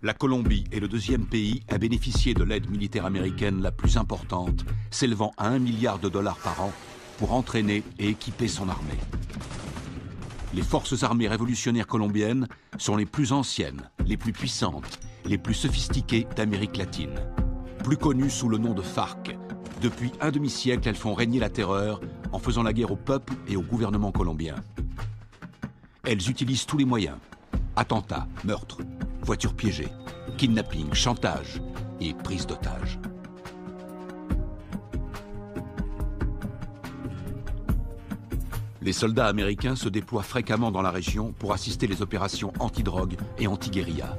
La Colombie est le deuxième pays à bénéficier de l'aide militaire américaine la plus importante, s'élevant à 1 milliard de dollars par an pour entraîner et équiper son armée. Les forces armées révolutionnaires colombiennes sont les plus anciennes, les plus puissantes, les plus sophistiquées d'Amérique latine. Plus connues sous le nom de FARC, depuis un demi-siècle, elles font régner la terreur en faisant la guerre au peuple et au gouvernement colombien. Elles utilisent tous les moyens: attentats, meurtres, voitures piégées, kidnapping, chantage et prise d'otages. Les soldats américains se déploient fréquemment dans la région pour assister les opérations anti-drogue et anti-guérilla.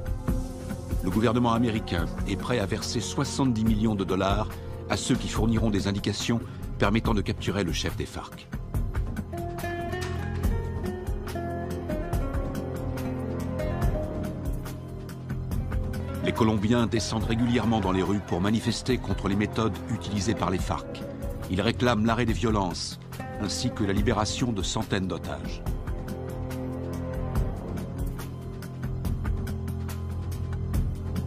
Le gouvernement américain est prêt à verser 70 millions de dollars à ceux qui fourniront des indications permettant de capturer le chef des FARC. Les Colombiens descendent régulièrement dans les rues pour manifester contre les méthodes utilisées par les FARC. Ils réclament l'arrêt des violences, ainsi que la libération de centaines d'otages.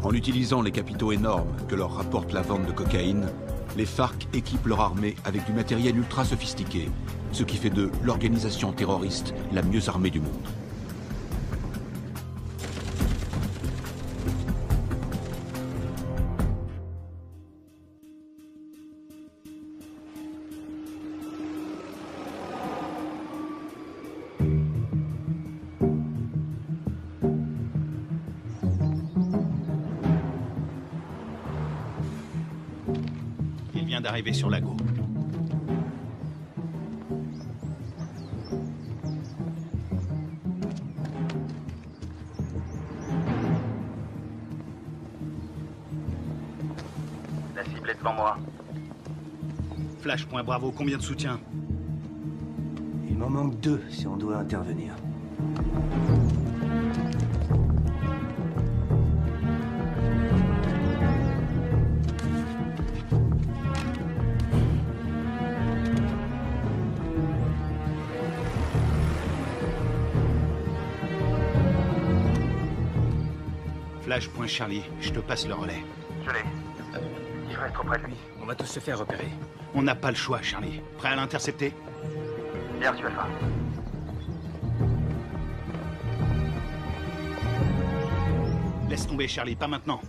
En utilisant les capitaux énormes que leur rapporte la vente de cocaïne, les FARC équipent leur armée avec du matériel ultra sophistiqué, ce qui fait d'eux l'organisation terroriste la mieux armée du monde. D'arriver sur Lago. La cible est devant moi. Flash, point Bravo, combien de soutien? Il m'en manque 2 si on doit intervenir. Flash, point Charlie, je te passe le relais. Je l'ai. Je reste auprès de lui. On va tous se faire repérer. On n'a pas le choix, Charlie. Prêt à l'intercepter? Bien reçu, Alpha. Laisse tomber, Charlie, pas maintenant.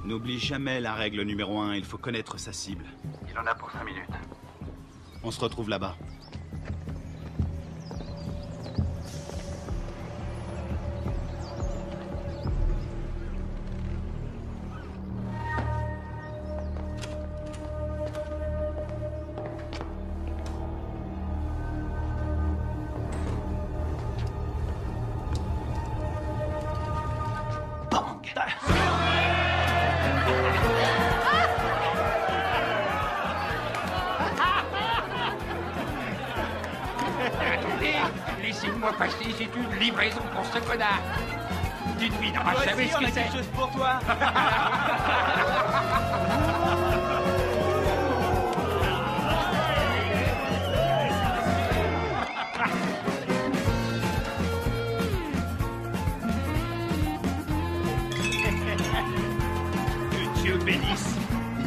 N'oublie jamais la règle numéro 1, il faut connaître sa cible. Il en a pour 5 minutes. On se retrouve là-bas. Laissez-moi passer, c'est une livraison pour ce connard. Dites-lui, vous savez ce que c'est. Quelque chose pour toi. Que Dieu bénisse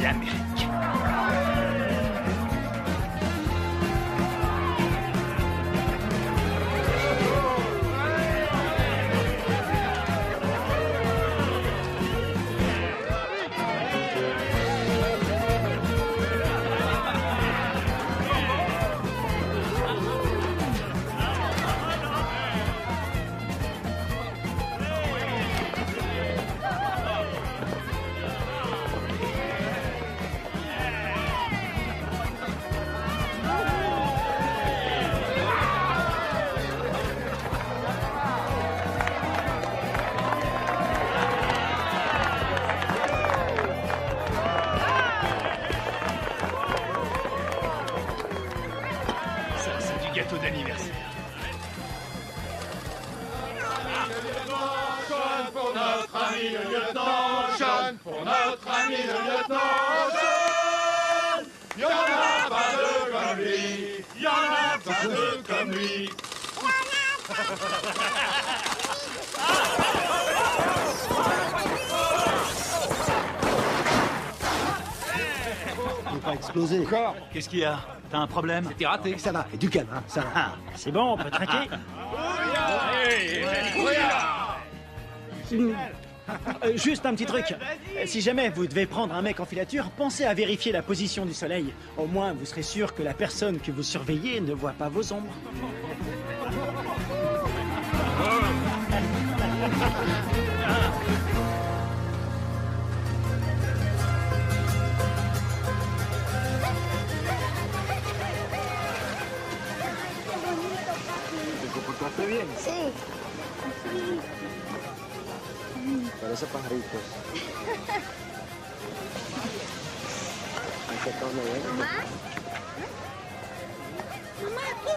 l'Amérique. Gâteau d'anniversaire. John pour notre ami le lieutenant, John pour notre ami le lieutenant, John. Y'en a pas deux comme lui, y'en a pas deux comme lui. Faut pas exploser. Encore? Qu'est-ce qu'il y a? T'as un problème? T'es raté. Ça va, et du calme, hein, ça va. C'est bon, on peut traquer. Juste un petit truc. Si jamais vous devez prendre un mec en filature, pensez à vérifier la position du soleil. Au moins, vous serez sûr que la personne que vous surveillez ne voit pas vos ombres. ¿Te comportaste bien? Sí. Parece pajaritos. Ahí está todo bien. ¿Mamá? Mamá, aquí.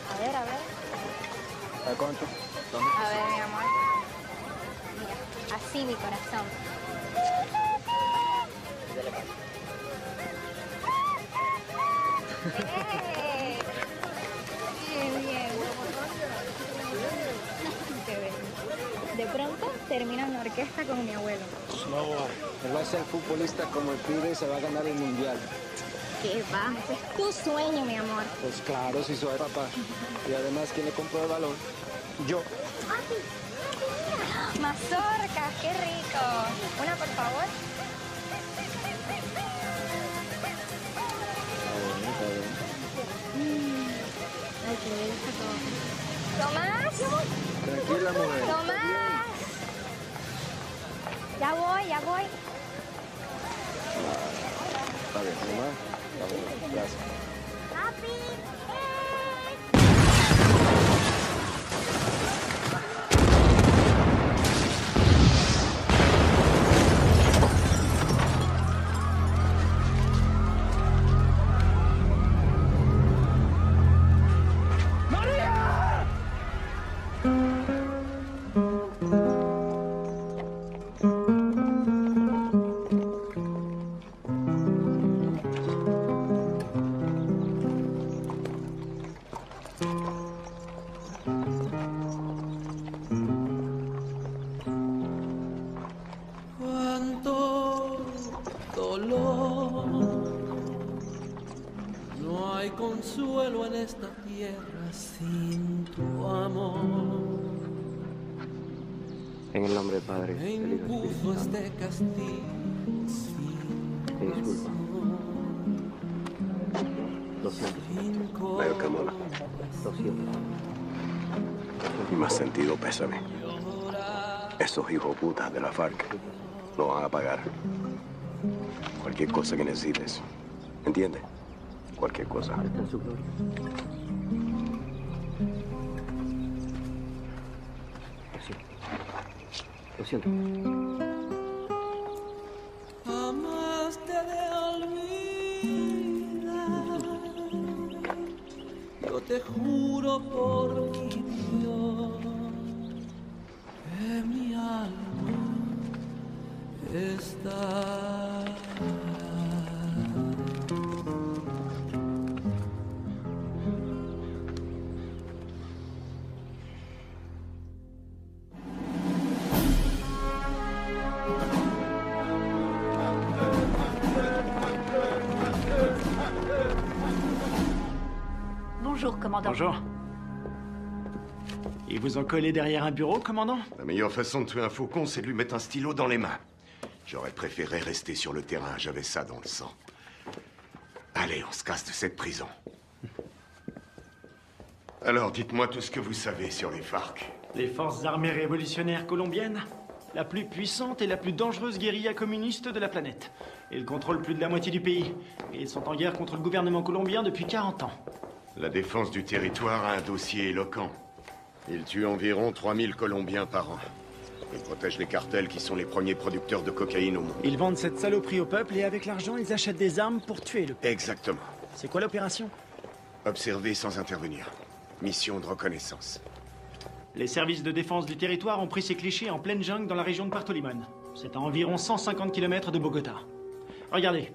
A ver, a ver. ¿A cuánto? A ver, mi amor. Mira, así mi corazón. ¡Eh! Bien, bien. Qué bello. De pronto termino en la orquesta con mi abuelo. No, él va a ser futbolista como el pibe y se va a ganar el mundial. ¿Qué va? Ese es tu sueño, mi amor. Pues claro, si soy papá. Y además, ¿quién le compró el balón? Yo. Mazorcas, qué rico. Una, por favor. Está bien. Ay, qué delicia todo. ¿Tomás? Tranquila, mujer. ¡Tomás! Ya voy, ya voy. Está bien, mamá. Está bien, gracias. ¡Papi! Cuánto dolor, no hay consuelo en esta tierra sin tu amor. En el nombre del Padre, Me del Hijo y del impuso Espíritu Santo. este castigo sin Te disculpa. Lo siento. razón. Veo, Camona. Lo siento. Y más sentido pésame. Esos hijos putas de la FARC lo van a pagar. Cualquier cosa que necesites. ¿Entiendes? Cualquier cosa. Está en su gloria. Lo siento. Jamás te de olvidar. Yo te juro por mi Dios que mi alma está. Bonjour, commandant. Bonjour. Ils vous ont collé derrière un bureau, commandant? La meilleure façon de tuer un faucon, c'est de lui mettre un stylo dans les mains. J'aurais préféré rester sur le terrain, j'avais ça dans le sang. Allez, on se casse de cette prison. Alors, dites-moi tout ce que vous savez sur les FARC. Les forces armées révolutionnaires colombiennes, la plus puissante et la plus dangereuse guérilla communiste de la planète. Ils contrôlent plus de la moitié du pays. Et ils sont en guerre contre le gouvernement colombien depuis 40 ans. La défense du territoire a un dossier éloquent. Ils tuent environ 3000 Colombiens par an. Ils protègent les cartels qui sont les premiers producteurs de cocaïne au monde. Ils vendent cette saloperie au peuple et avec l'argent, ils achètent des armes pour tuer le peuple. Exactement. C'est quoi l'opération? Observer sans intervenir. Mission de reconnaissance. Les services de défense du territoire ont pris ces clichés en pleine jungle dans la région de Puerto Limón. C'est à environ 150 km de Bogota. Regardez.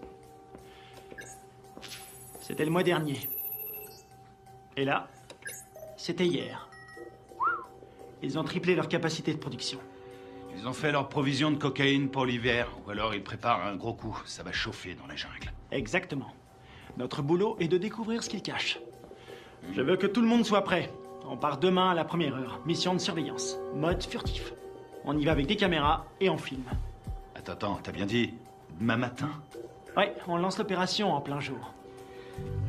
C'était le mois dernier. Et là, c'était hier. Ils ont triplé leur capacité de production. Ils ont fait leur provision de cocaïne pour l'hiver, ou alors ils préparent un gros coup. Ça va chauffer dans la jungle. Exactement. Notre boulot est de découvrir ce qu'ils cachent. Je veux que tout le monde soit prêt. On part demain à la première heure. Mission de surveillance. Mode furtif. On y va avec des caméras et on filme. Attends, t'as bien dit demain matin? Ouais, on lance l'opération en plein jour.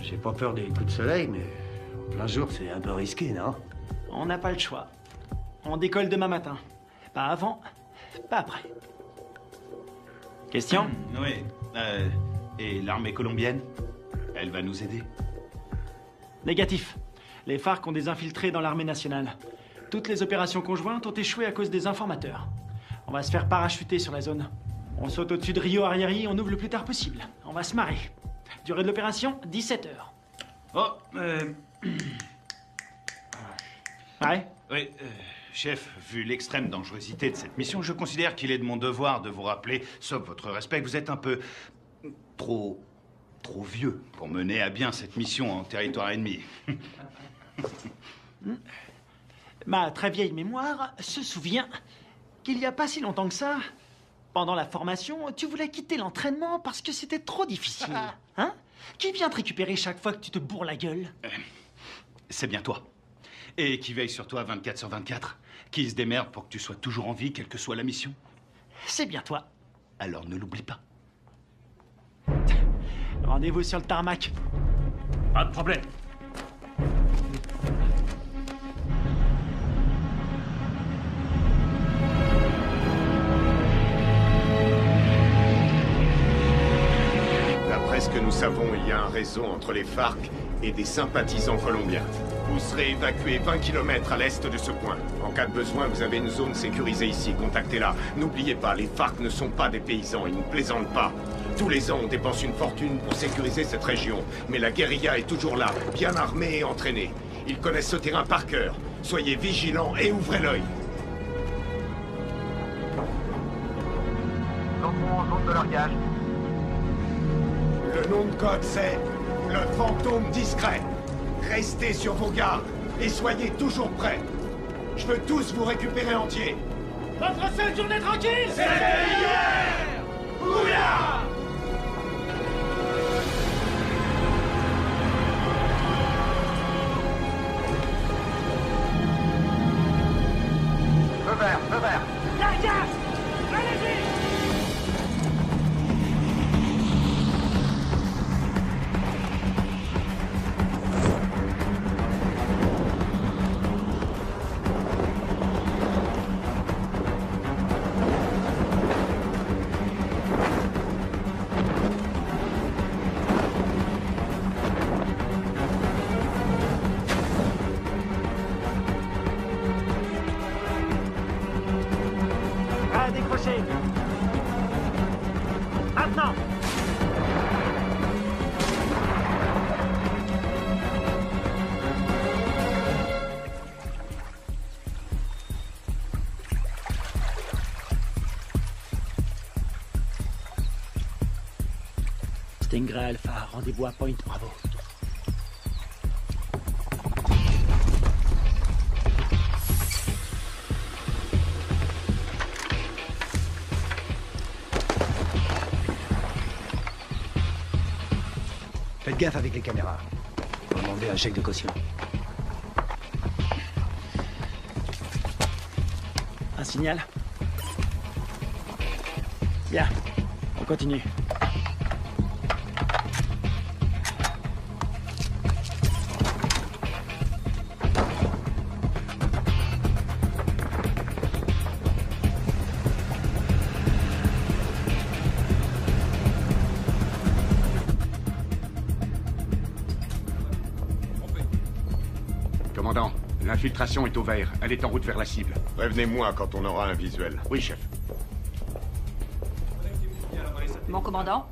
J'ai pas peur des coups de soleil, mais en plein jour, c'est un peu risqué, non? On n'a pas le choix. On décolle demain matin. Pas avant, pas après. Question? Oui. Et l'armée colombienne? Elle va nous aider? Négatif. Les FARC ont des infiltrés dans l'armée nationale. Toutes les opérations conjointes ont échoué à cause des informateurs. On va se faire parachuter sur la zone. On saute au-dessus de Rio Arrieri et on ouvre le plus tard possible. On va se marrer. Durée de l'opération, 17 heures. Oh, Ouais? Oui, chef, vu l'extrême dangerosité de cette mission, je considère qu'il est de mon devoir de vous rappeler, sauf votre respect, que vous êtes un peu trop vieux pour mener à bien cette mission en territoire ennemi. Ma très vieille mémoire se souvient qu'il n'y a pas si longtemps que ça, pendant la formation, tu voulais quitter l'entraînement parce que c'était trop difficile. Hein? Qui vient te récupérer chaque fois que tu te bourres la gueule? C'est bien toi. Et qui veille sur toi 24/24. Qui se démerde pour que tu sois toujours en vie, quelle que soit la mission. C'est bien toi. Alors ne l'oublie pas. Rendez-vous sur le tarmac. Pas de problème. D'après ce que nous savons, il y a un réseau entre les FARC et des sympathisants colombiens. Vous serez évacué 20 km à l'est de ce point. En cas de besoin, vous avez une zone sécurisée ici. Contactez-la. N'oubliez pas, les FARC ne sont pas des paysans. Ils ne plaisantent pas. Tous les ans, on dépense une fortune pour sécuriser cette région. Mais la guérilla est toujours là, bien armée et entraînée. Ils connaissent ce terrain par cœur. Soyez vigilants et ouvrez l'œil. Nous entrons en zone de largage. Le nom de code, c'est le fantôme discret. Restez sur vos gardes et soyez toujours prêts. Je veux tous vous récupérer entiers. Votre seule journée tranquille, c'était hier! Ouya! Feu vert, feu vert. Largage! Allez-y! À décrocher. Maintenant. Stingray Alpha, rendez-vous à Point Bravo. Faites gaffe avec les caméras. Faut demander un chèque de caution. Un signal? Bien, on continue. Commandant, l'infiltration est au vert. Elle est en route vers la cible. Prévenez-moi quand on aura un visuel. Oui, chef. Mon commandant,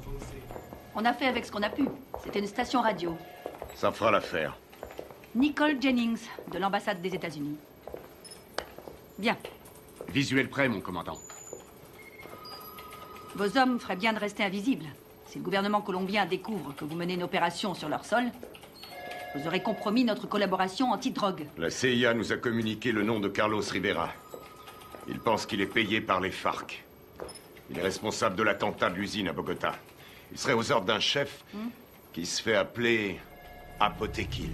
on a fait avec ce qu'on a pu. C'était une station radio. Ça fera l'affaire. Nicole Jennings, de l'ambassade des États-Unis. Bien. Visuel prêt, mon commandant. Vos hommes feraient bien de rester invisibles. Si le gouvernement colombien découvre que vous menez une opération sur leur sol, Vous aurez compromis notre collaboration anti-drogue. La CIA nous a communiqué le nom de Carlos Rivera. Il pense qu'il est payé par les FARC. Il est responsable de l'attentat de l'usine à Bogota. Il serait aux ordres d'un chef qui se fait appeler Apotekil.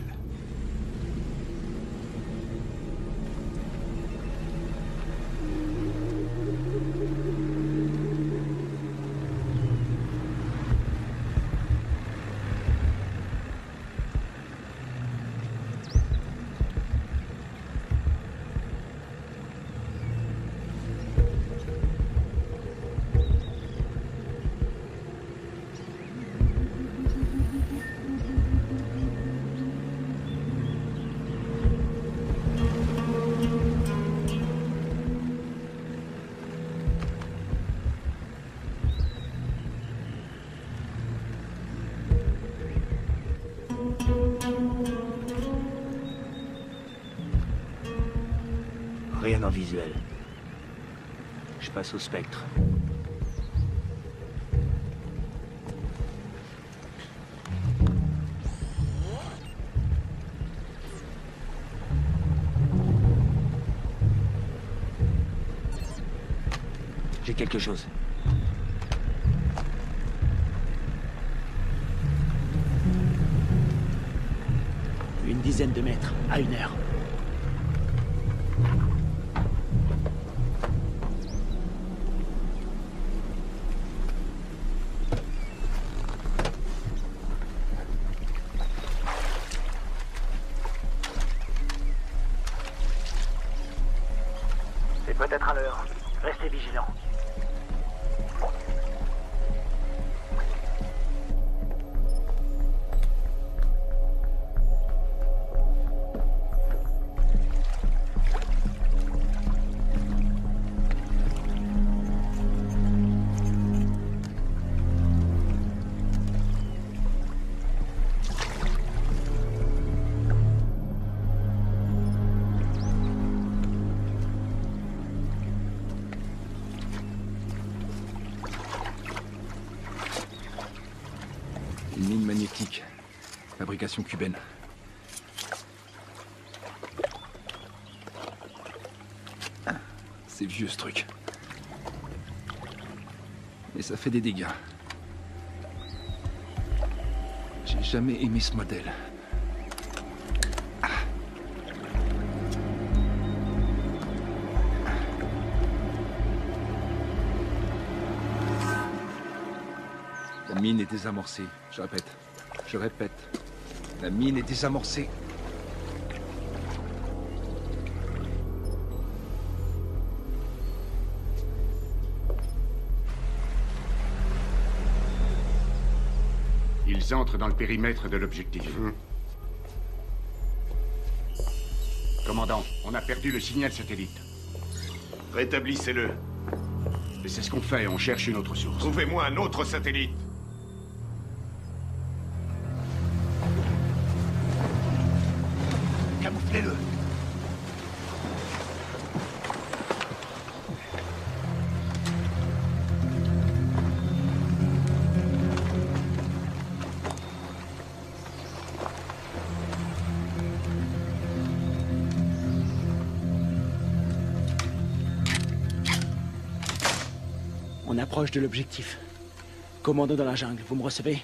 Rien en visuel. Je passe au spectre. J'ai quelque chose. Une dizaine de mètres, à 1 heure. C'est peut-être à l'heure. Restez vigilants. Une mine magnétique. Fabrication cubaine. C'est vieux ce truc. Mais ça fait des dégâts. J'ai jamais aimé ce modèle. La mine est désamorcée. Je répète. Je répète. La mine est désamorcée. Ils entrent dans le périmètre de l'objectif. Commandant, on a perdu le signal satellite. Rétablissez-le. Et c'est ce qu'on fait, on cherche une autre source. Trouvez-moi un autre satellite. Camouflez-le. On approche de l'objectif. Commando dans la jungle, vous me recevez?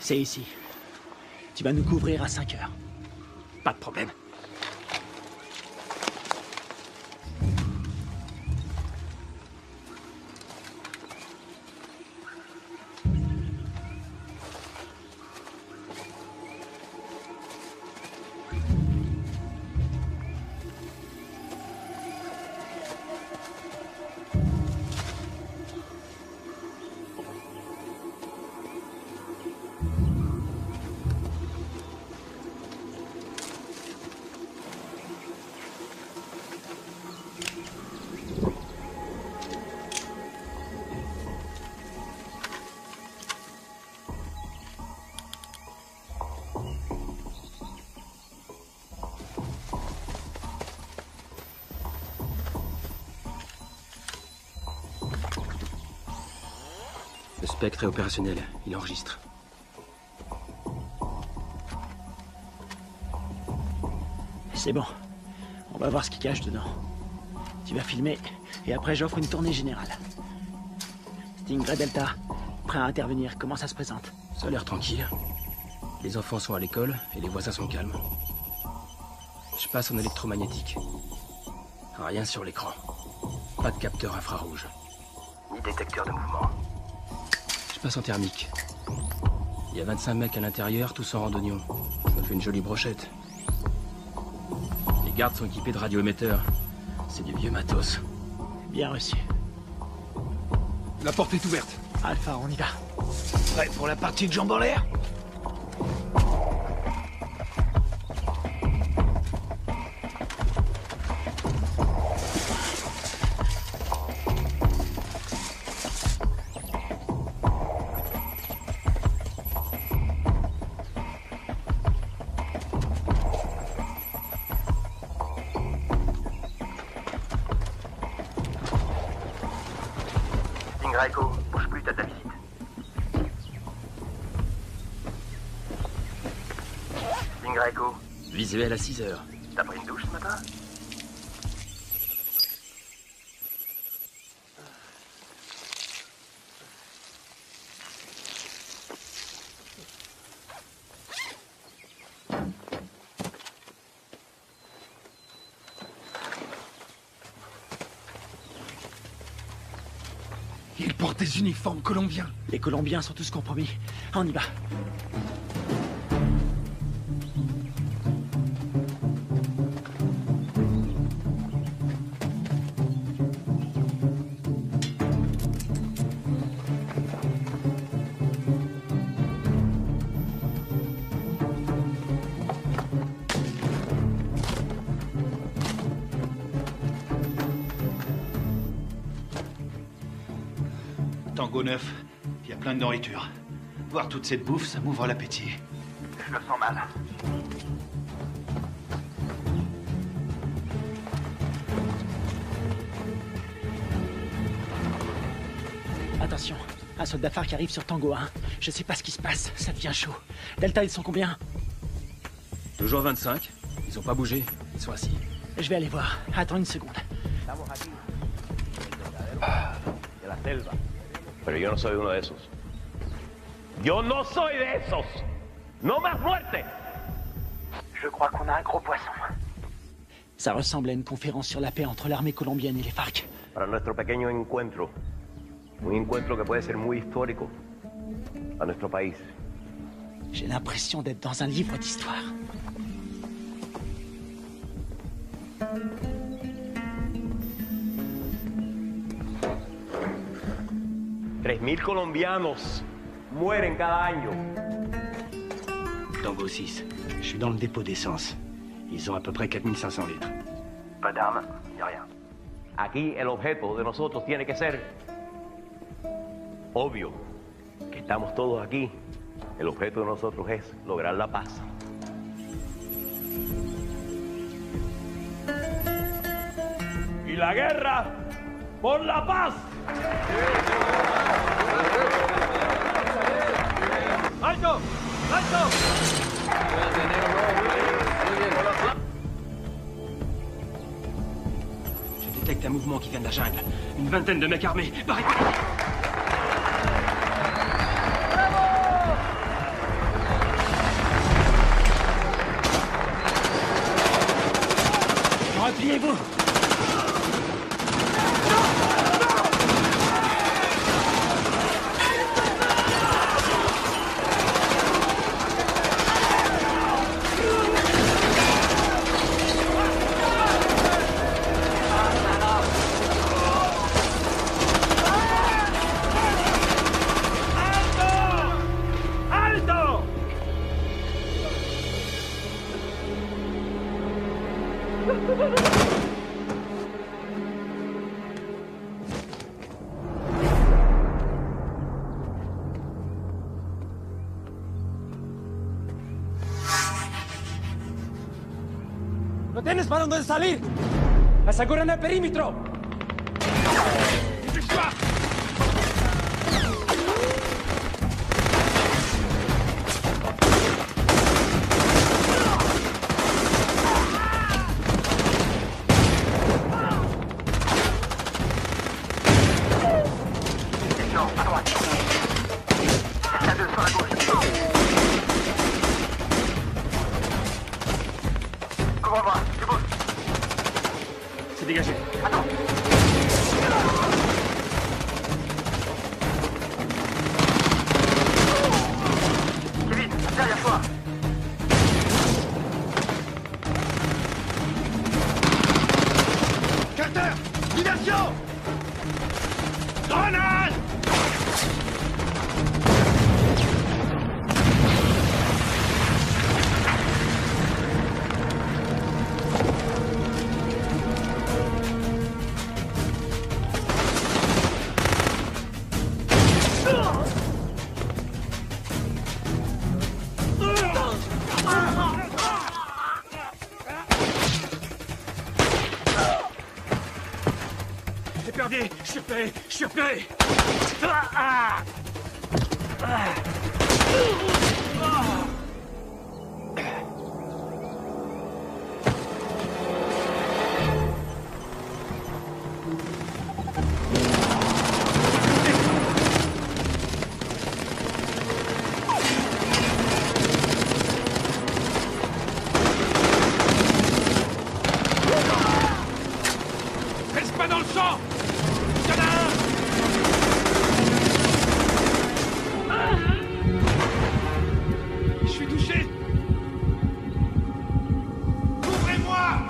C'est ici. Tu vas nous couvrir à 5 heures. Pas de problème. Le spectre est opérationnel. Il enregistre. C'est bon. On va voir ce qu'il cache dedans. Tu vas filmer, et après j'offre une tournée générale. Stingray Delta, prêt à intervenir. Comment ça se présente? Ça a l'air tranquille. Les enfants sont à l'école, et les voisins sont calmes. Je passe en électromagnétique. Rien sur l'écran. Pas de capteur infrarouge. Ni détecteur de mouvement. Je passe en thermique. Il y a 25 mecs à l'intérieur, tous en randonnion. Ça fait une jolie brochette. Les gardes sont équipés de radioémetteurs. C'est du vieux matos. Bien reçu. La porte est ouverte. Alpha, on y va. Prêt pour la partie de jambes en l'air? Stingray Echo, bouge plus, t'as de la visite. Stingray Echo, Visuel à 6 heures. t'as pris une douche ce matin? Ils portent des uniformes colombiens. Les Colombiens sont tous compromis. On y va. Tango 9, il y a plein de nourriture. Voir toute cette bouffe, ça m'ouvre l'appétit. Je le sens mal. Attention, un soldat phare qui arrive sur Tango 1. Je sais pas ce qui se passe, ça devient chaud. Delta, ils sont combien? Toujours 25. Ils ont pas bougé. Ils sont assis. Je vais aller voir. Attends une seconde. De la selva. Pero yo no soy uno de esos. Yo no soy de esos. No más muerte. Je crois qu'on a un gros poisson. Ça ressemble à une conférence sur la paix entre l'armée colombienne et les FARC. Para nuestro pequeño encuentro. Un encuentro que puede ser muy histórico a nuestro país. J'ai l'impression d'être dans un livre d'histoire. $3,000 colombianos mueren cada año. Tango 6, je suis dans le dépôt d'essence. Ils ont à peu près 4500 litres. Pas d'armes, ni rien. Aquí el objeto de nosotros tiene que ser obvio. Que estamos todos aquí. El objeto de nosotros es lograr la paz. Y la guerra por la paz. ¡Alto! ¡Alto! Je détecte un mouvement qui vient de la jungle. Une vingtaine de mecs armés. Barricade! Repliez-vous! ¿No tienes para dónde salir? ¡Aseguren el perímetro! suis repéré. Je suis repéré. Reste pas dans le champ. Il y en a un. Je suis touché. Ouvrez-moi.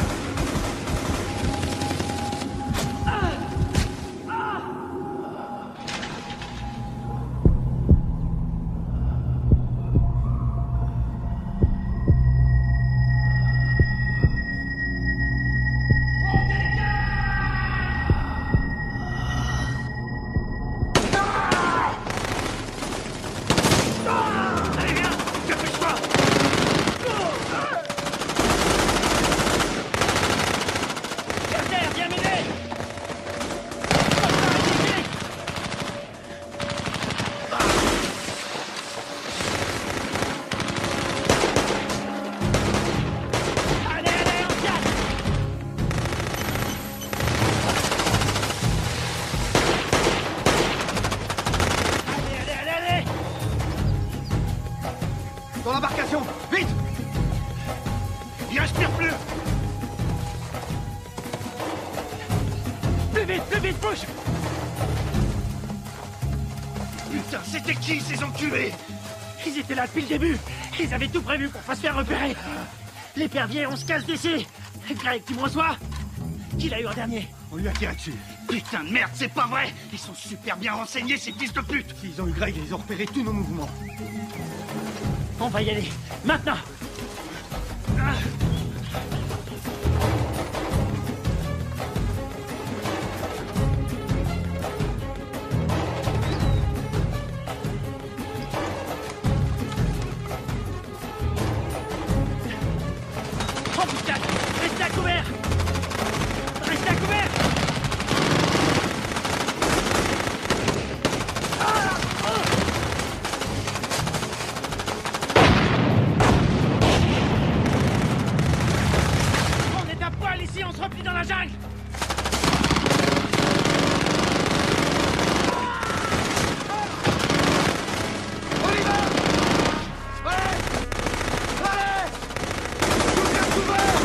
Allez, viens. Dépêche-toi. Carter, viens m'aider. Allez, allez, on casse. Allez, allez, allez, allez. Dans l'embarcation. Vite. Il respire plus. Plus vite, bouge. Putain, c'était qui ces enculés? Ils étaient là depuis le début. Ils avaient tout prévu pour pas se faire repérer. L'épervier, on se casse d'ici. Greg, tu me reçois? Qui l'a eu en dernier? On lui a tiré dessus. Putain de merde, c'est pas vrai. Ils sont super bien renseignés, ces fils de pute. S'ils ont eu Greg, ils ont repéré tous nos mouvements. On va y aller. Maintenant. Embuscade. Restez à couvert. Restez à couvert. On est à poil ici, on se replie dans la jungle. On y va. Allez. Allez. Tout bien couvert.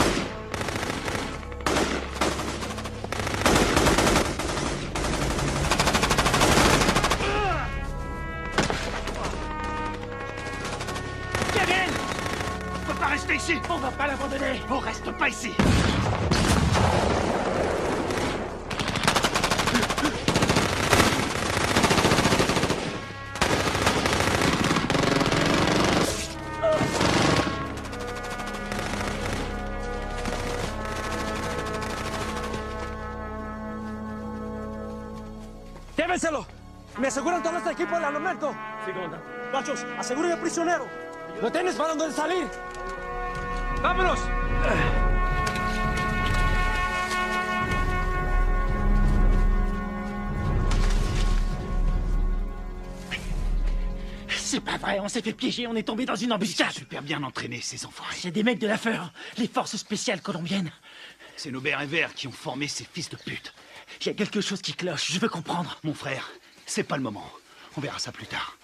Kevin, On peut pas rester ici. on va pas l'abandonner. On reste pas ici. ¡Llévenselo! ¡Me aseguran todo este equipo al armamento! Sí, comandante. Machos, aseguren al prisionero. ¡No tienes para dónde salir! ¡Vámonos! C'est pas vrai, on s'est fait piéger, on est tombé dans une embuscade. Super bien entraînés, ces enfoirés. C'est des mecs de la FEUR, les forces spéciales colombiennes. C'est nos bérets verts qui ont formé ces fils de pute. Il y a quelque chose qui cloche, je veux comprendre. Mon frère, c'est pas le moment. On verra ça plus tard.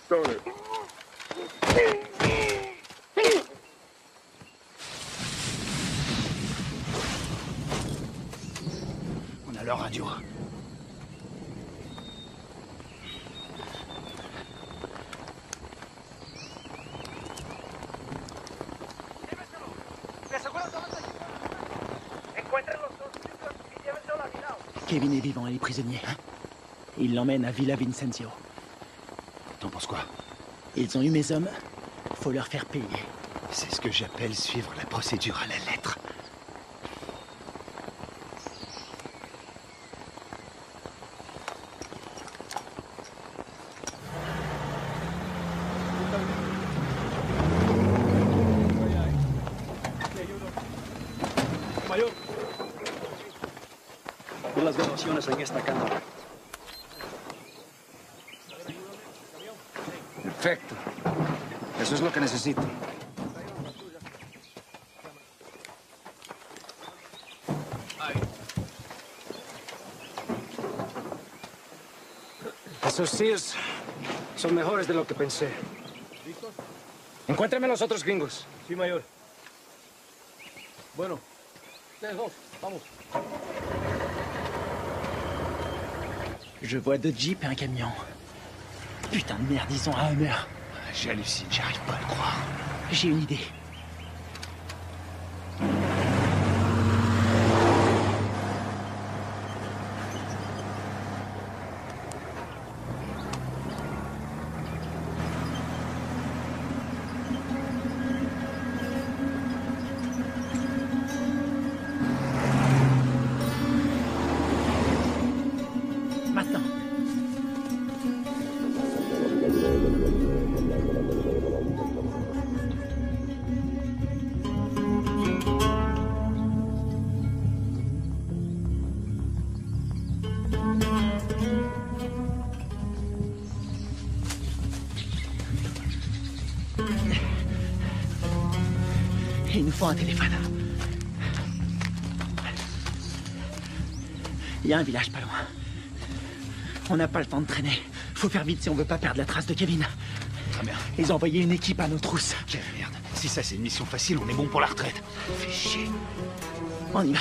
On a leur radio. Kevin est vivant et est prisonnier. Il l'emmène à Villa Vincenzio. T'en penses quoi? Ils ont eu mes hommes. Faut leur faire payer. C'est ce que j'appelle suivre la procédure à la lettre. Mayor, por las grabaciones en esta cámara. Perfecto. Eso es lo que necesito. Esos Sears son mejores de lo que pensé. Encuéntrame a los otros gringos. Sí, mayor. Bueno, ustedes dos, vamos. Je vois deux jeeps et un camion. Putain de merde, ils ont un Hummer. J'hallucine, j'arrive pas à le croire. J'ai une idée. Maintenant. Il nous faut un téléphone. Il y a un village pas loin. On n'a pas le temps de traîner. Faut faire vite si on veut pas perdre la trace de Kevin. Très bien. Ils ont envoyé une équipe à nos trousses. Quelle merde. Si ça c'est une mission facile, on est bon pour la retraite. Fais chier. On y va.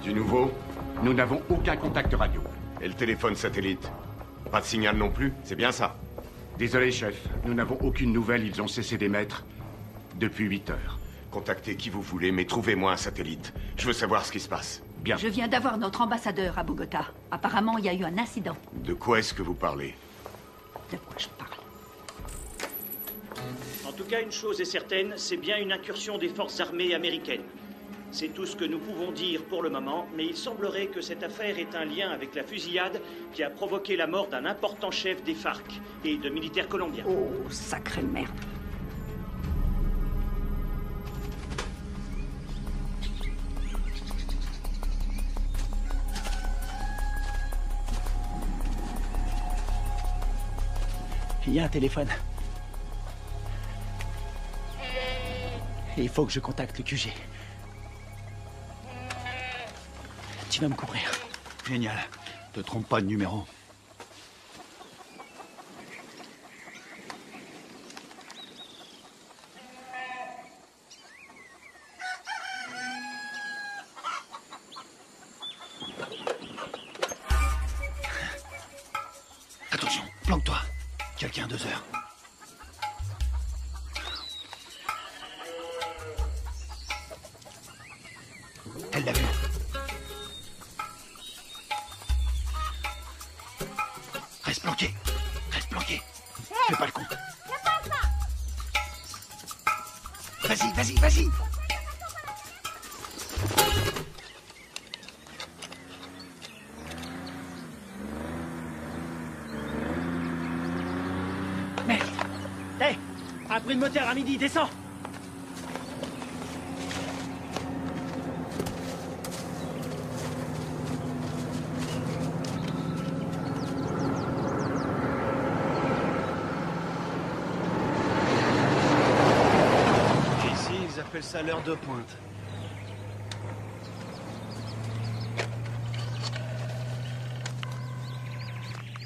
Du nouveau? Nous n'avons aucun contact radio. Et le téléphone satellite? Pas de signal non plus, c'est bien ça? Désolé, chef. Nous n'avons aucune nouvelle. Ils ont cessé d'émettre depuis 8 heures. Contactez qui vous voulez, mais trouvez-moi un satellite. Je veux savoir ce qui se passe. Bien. Je viens d'avoir notre ambassadeur à Bogota. Apparemment, il y a eu un incident. De quoi est-ce que vous parlez? De quoi je parle? En tout cas, une chose est certaine, c'est bien une incursion des forces armées américaines. C'est tout ce que nous pouvons dire pour le moment, mais il semblerait que cette affaire ait un lien avec la fusillade qui a provoqué la mort d'un important chef des FARC et de militaires colombiens. Oh, sacrée merde. Il y a un téléphone. Il faut que je contacte le QG. Tu vas me couvrir. Génial. Te trompe pas de numéro. Attention, planque-toi. Quelqu'un à 2 heures. Elle l'a vu. Reste planqué. Reste planqué. Fais pas le con. Vas-y, vas-y, vas-y. Merde. Hé, un bruit de moteur à midi, descends. Ici, ils appellent ça l'heure de pointe.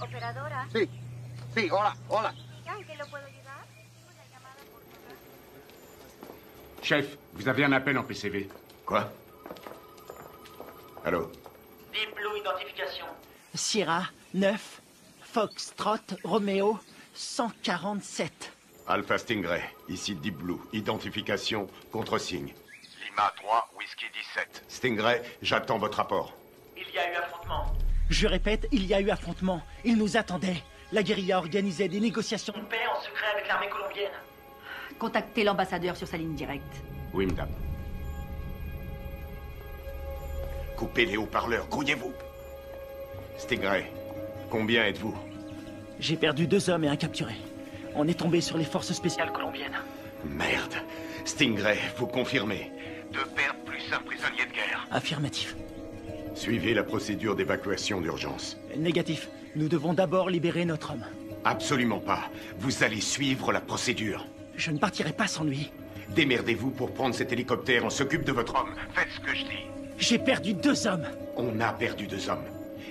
Operadora. Sí, sí, hola, hola. ¿En qué lo puedo ayudar? Chef, vous avez un appel en PCV. Quoi? Allô? Deep Blue Identification. Sierra 9, Foxtrot, Romeo 147. Alpha Stingray, ici Deep Blue. Identification, contre-signe. Lima 3, Whisky 17. Stingray, j'attends votre rapport. Il y a eu affrontement. Je répète, il y a eu affrontement. Ils nous attendaient. La guérilla organisait des négociations de paix En secret avec l'armée colombienne. Contactez l'ambassadeur sur sa ligne directe. Oui, madame. Coupez les haut-parleurs, grouillez-vous. Stingray, combien êtes-vous? J'ai perdu 2 hommes et un capturé. On est tombé sur les forces spéciales colombiennes. Merde. Stingray, vous confirmez? 2 pertes plus un prisonnier de guerre. Affirmatif. Suivez la procédure d'évacuation d'urgence. Négatif. Nous devons d'abord libérer notre homme. Absolument pas. Vous allez suivre la procédure. Je ne partirai pas sans lui. Démerdez-vous pour prendre cet hélicoptère. On s'occupe de votre homme. Faites ce que je dis. J'ai perdu 2 hommes. On a perdu 2 hommes.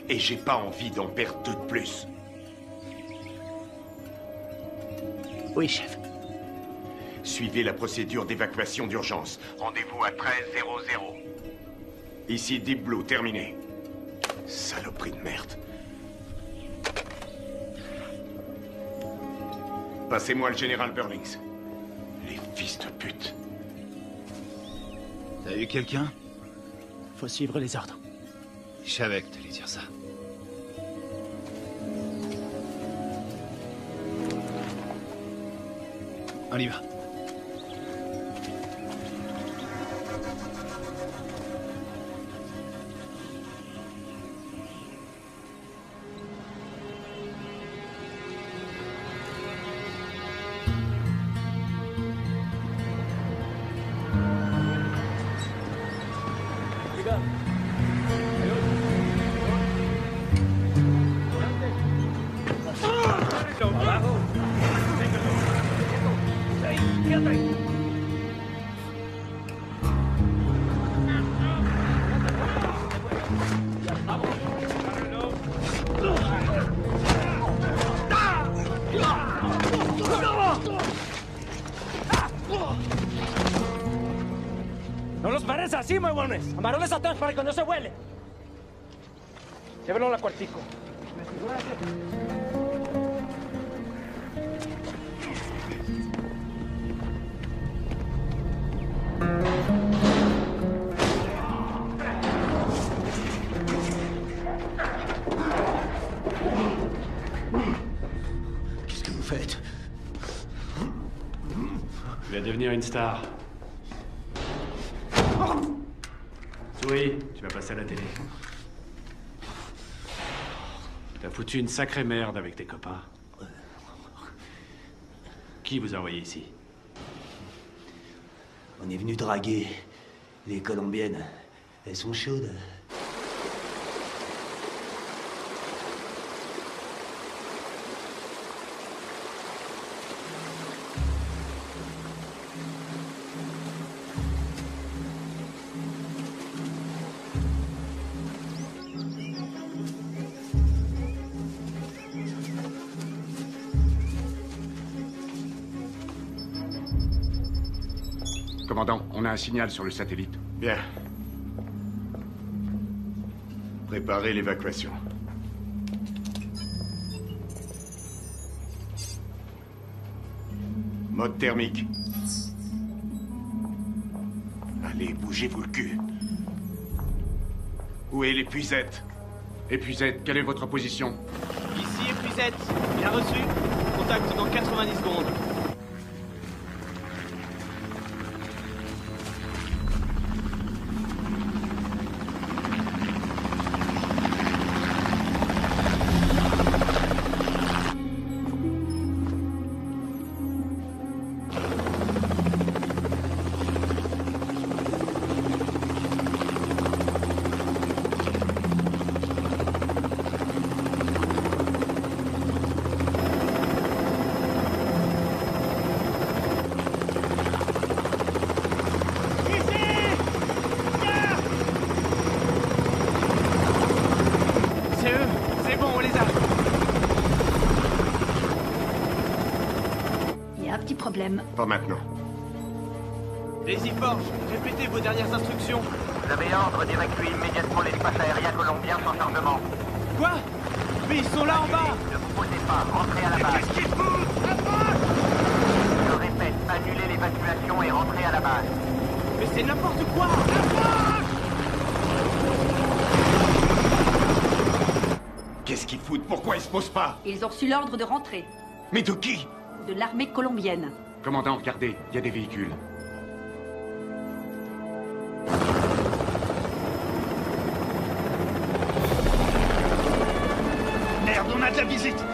Et j'ai pas envie d'en perdre 2 de plus. Oui, chef. Suivez la procédure d'évacuation d'urgence. Rendez-vous à 13:00. Ici Deep Blue, terminé. Saloperie de merde. Passez-moi le général Burlings. Les fils de pute. T'as eu quelqu'un? Faut suivre les ordres. Je savais que t'allais dire ça. On y va. ¡No los pares así, huevones! ¡Amarones atrás para que no se vuele! Llévenlo al cuartico. Qu'est-ce que vous faites? Tu vas devenir une star. Oui, tu vas passer à la télé. T'as foutu une sacrée merde avec tes copains. Qui vous a envoyé ici? On est venu draguer les Colombiennes. Elles sont chaudes. Commandant, on a un signal sur le satellite. Bien. Préparez l'évacuation. Mode thermique. Allez, bougez-vous le cul. Où est l'épuisette? Épuisette, quelle est votre position? Ici épuisette. Bien reçu. Contact dans 90 secondes. Pas maintenant. Daisy Forge, répétez vos dernières instructions. Vous avez ordre d'évacuer immédiatement l'espace aérien colombien sans chargement. Quoi? Mais ils sont là en bas. Ne vous posez pas, rentrez à la base. Qu'est-ce qu'ils foutent? annulez l'évacuation et rentrez à la base. Mais c'est n'importe quoi! Qu'est-ce qu'ils foutent? Pourquoi ils se posent pas? Ils ont reçu l'ordre de rentrer. Mais de qui? De l'armée colombienne. Commandant, regardez, il y a des véhicules. Merde, on a de la visite!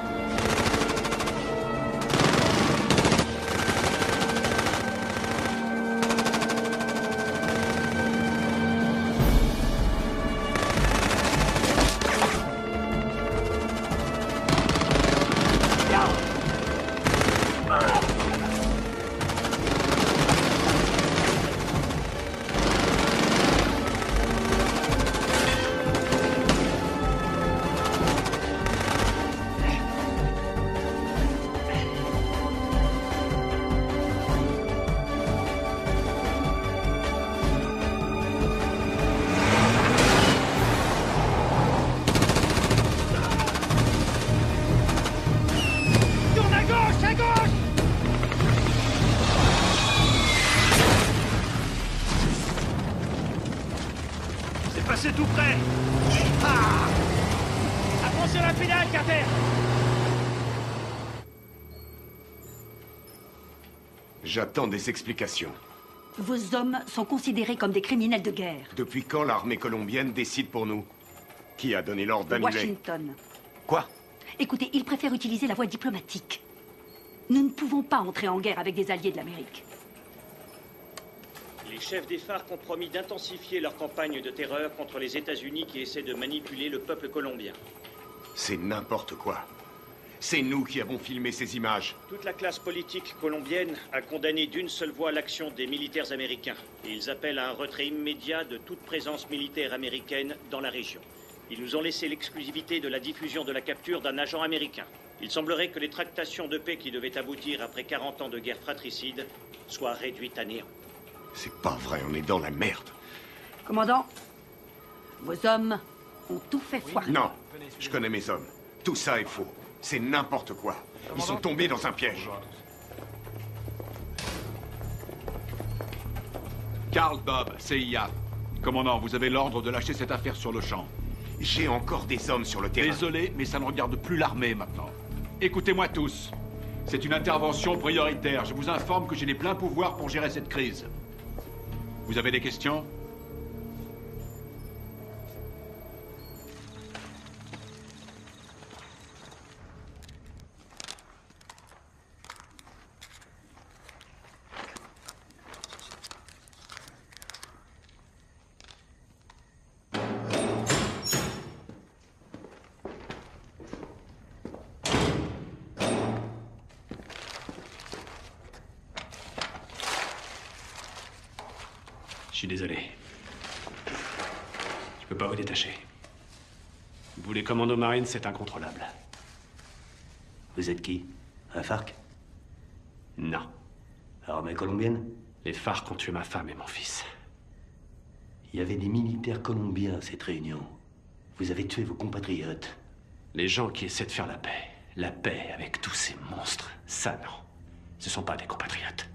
C'est tout près. Ah! Attention à la pédale, Carter! J'attends des explications. Vos hommes sont considérés comme des criminels de guerre. Depuis quand l'armée colombienne décide pour nous? Qui a donné l'ordre d'annuler? Washington. Quoi? Écoutez, ils préfèrent utiliser la voie diplomatique. Nous ne pouvons pas entrer en guerre avec des alliés de l'Amérique. Les chefs des FARC ont promis d'intensifier leur campagne de terreur contre les États-Unis qui essaient de manipuler le peuple colombien. C'est n'importe quoi. C'est nous qui avons filmé ces images. Toute la classe politique colombienne a condamné d'une seule voix l'action des militaires américains. Et ils appellent à un retrait immédiat de toute présence militaire américaine dans la région. Ils nous ont laissé l'exclusivité de la diffusion de la capture d'un agent américain. Il semblerait que les tractations de paix qui devaient aboutir après 40 ans de guerre fratricide soient réduites à néant. C'est pas vrai, on est dans la merde. Commandant, vos hommes ont tout fait foirer. Non, je connais mes hommes. Tout ça est faux. C'est n'importe quoi. Ils sont tombés dans un piège. Carl Bob, CIA. Commandant, vous avez l'ordre de lâcher cette affaire sur le champ. J'ai encore des hommes sur le terrain. Désolé, mais ça ne regarde plus l'armée maintenant. Écoutez-moi tous. C'est une intervention prioritaire. Je vous informe que j'ai les pleins pouvoirs pour gérer cette crise. Vous avez des questions? Je suis désolé. Je peux pas vous détacher. Vous, les commandos marines, c'est incontrôlable. Vous êtes qui? Un FARC? Non. Armée colombienne? Les FARC ont tué ma femme et mon fils. Il y avait des militaires colombiens à cette réunion. Vous avez tué vos compatriotes. Les gens qui essaient de faire la paix avec tous ces monstres, ça non. Ce sont pas des compatriotes.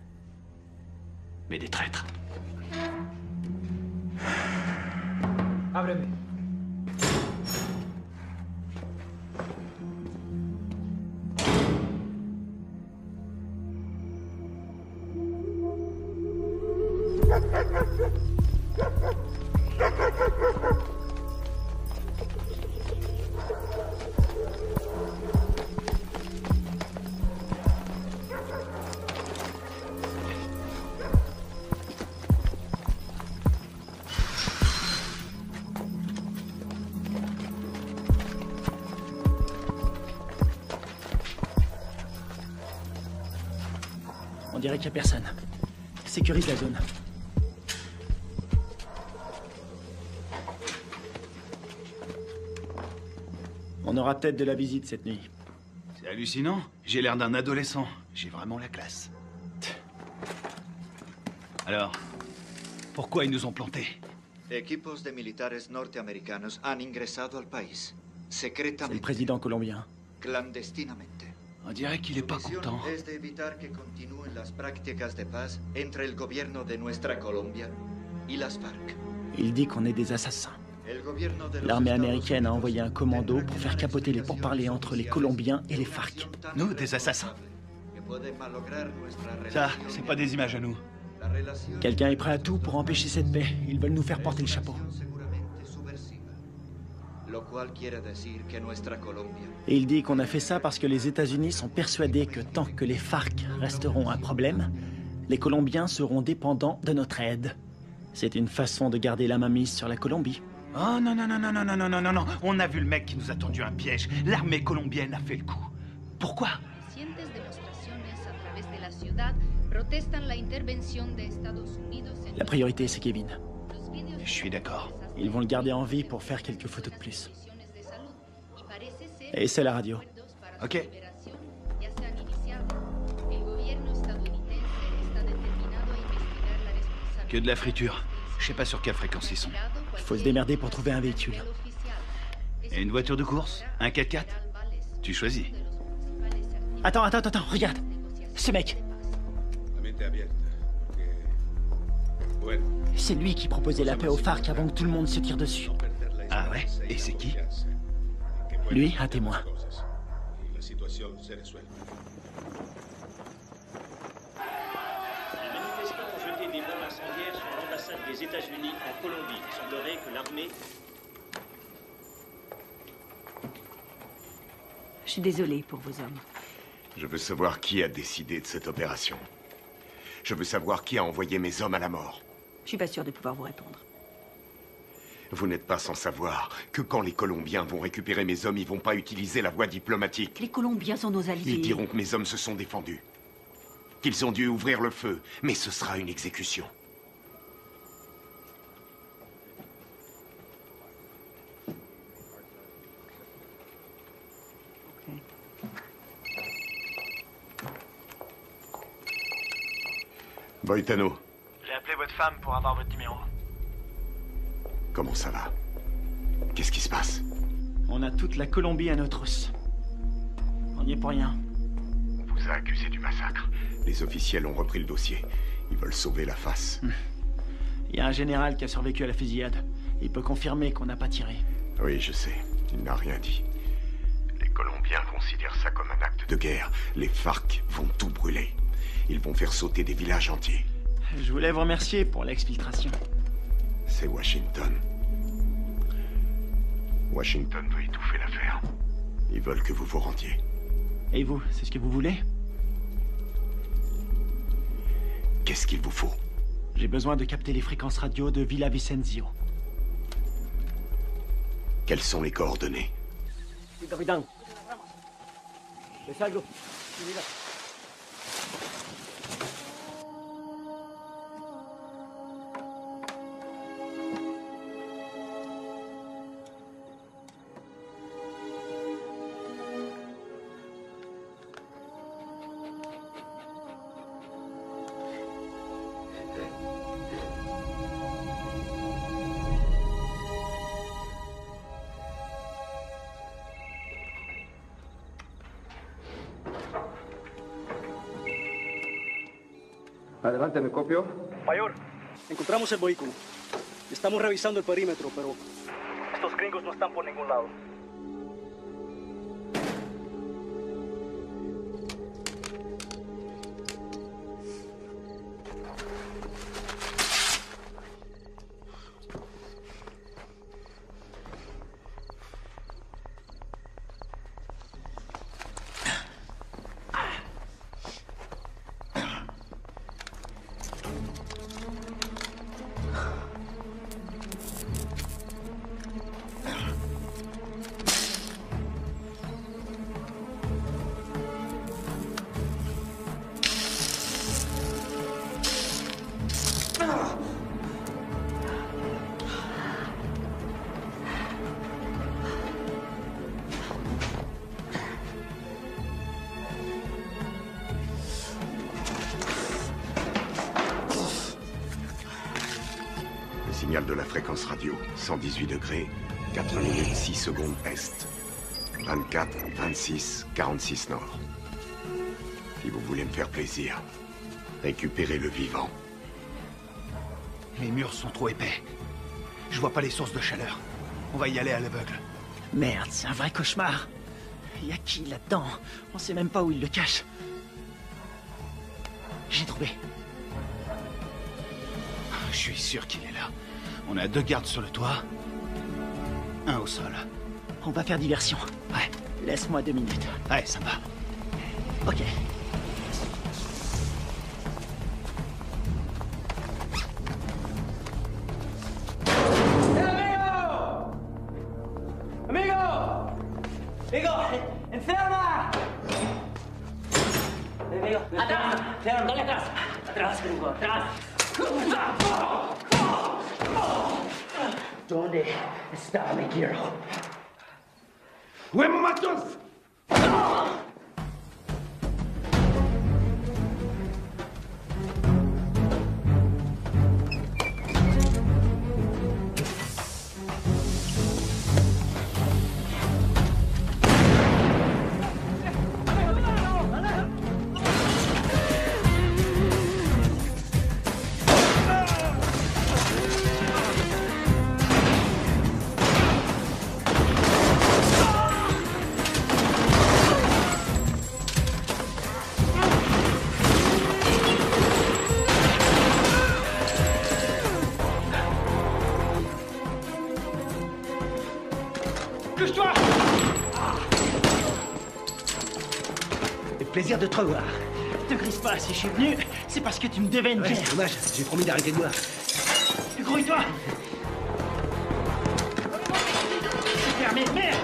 Mais des traîtres. Ábreme. On dirait qu'il n'y a personne. Sécurise la zone. On aura peut-être de la visite cette nuit. C'est hallucinant. J'ai l'air d'un adolescent. J'ai vraiment la classe. Alors, pourquoi ils nous ont plantés? Equipos de militares norteamericanos han ingresado al país. C'est le Secretamente. président colombien. Clandestinamente. On dirait qu'il est pas content. Es de evitar que continúen las prácticas de paz entre el gobierno de nuestra Colombia y las FARC. Il dit qu'on est des assassins. L'armée américaine a envoyé un commando pour faire capoter les pourparlers entre les Colombiens et les FARC. Nous, des assassins? Ça, c'est pas des images à nous. Quelqu'un est prêt à tout pour empêcher cette paix. Ils veulent nous faire porter le chapeau. Et il dit qu'on a fait ça parce que les États-Unis sont persuadés que tant que les FARC resteront un problème, les Colombiens seront dépendants de notre aide. C'est une façon de garder la main mise sur la Colombie. Oh non, non, non, non, non, non, non, non, non, non. On a vu le mec qui nous a tendu un piège. L'armée colombienne a fait le coup. Pourquoi? La priorité, c'est Kevin. Je suis d'accord. Ils vont le garder en vie pour faire quelques photos de plus. Et c'est la radio. Ok. Que de la friture. Je sais pas sur quelle fréquence ils sont. Il faut se démerder pour trouver un véhicule. Et une voiture de course? Un 4x4? Tu choisis. Attends, regarde. Ce mec. C'est lui qui proposait la paix aux FARC avant que tout le monde se tire dessus. Ah ouais? Et c'est qui? Lui, un témoin. Les manifestants ont jeté des bombes incendiaires sur l'ambassade des États-Unis en Colombie. Il semblerait que l'armée... Je suis désolée pour vos hommes. Je veux savoir qui a décidé de cette opération. Je veux savoir qui a envoyé mes hommes à la mort. Je suis pas sûre de pouvoir vous répondre. Vous n'êtes pas sans savoir que quand les Colombiens vont récupérer mes hommes, ils vont pas utiliser la voie diplomatique. Les Colombiens sont nos alliés. Ils diront que mes hommes se sont défendus. Qu'ils ont dû ouvrir le feu, mais ce sera une exécution. Boitano. J'ai appelé votre femme pour avoir votre numéro. Comment ça va? Qu'est-ce qui se passe? On a toute la Colombie à notre os. On n'y est pour rien. On vous a accusé du massacre. Les officiels ont repris le dossier. Ils veulent sauver la face. Il y a un général qui a survécu à la fusillade. Il peut confirmer qu'on n'a pas tiré. Oui, je sais. Il n'a rien dit. Les Colombiens considèrent ça comme un acte de guerre. Les FARC vont tout brûler. Ils vont faire sauter des villages entiers. Je voulais vous remercier pour l'exfiltration. C'est Washington. Washington veut étouffer l'affaire. Ils veulent que vous vous rendiez. Et vous, c'est ce que vous voulez? Qu'est-ce qu'il vous faut? J'ai besoin de capter les fréquences radio de Villa Vicencio. Quelles sont les coordonnées? Oui, capitaine. ¿Es algo? Mira. Adelante, ¿me copio? Mayor, encontramos el vehículo. Estamos revisando el perímetro, pero estos gringos no están por ningún lado. Signal de la fréquence radio, 118 degrés, 4 minutes 6 secondes est. 24, 26, 46 nord. Si vous voulez me faire plaisir, récupérez le vivant. Les murs sont trop épais. Je vois pas les sources de chaleur. On va y aller à l'aveugle. Merde, c'est un vrai cauchemar. Y a qui là-dedans? On sait même pas où il le cache. J'ai trouvé. Je suis sûr qu'il est là. On a 2 gardes sur le toit. 1 au sol. On va faire diversion. Ouais. Laisse-moi 2 minutes. Ouais, ça va. Ok. ¡Amigo! ¡Enferma! Amigo, atrás, dale atrás. Atrás, gringo, atrás. ¿Dónde está mi quiero? ¡Huemo matos! Couche-toi! Le plaisir de te revoir. Te grise pas, si je suis venu, c'est parce que tu me devais une bière. C'est dommage, j'ai promis d'arrêter de boire. Grouille-toi! C'est fermé, merde!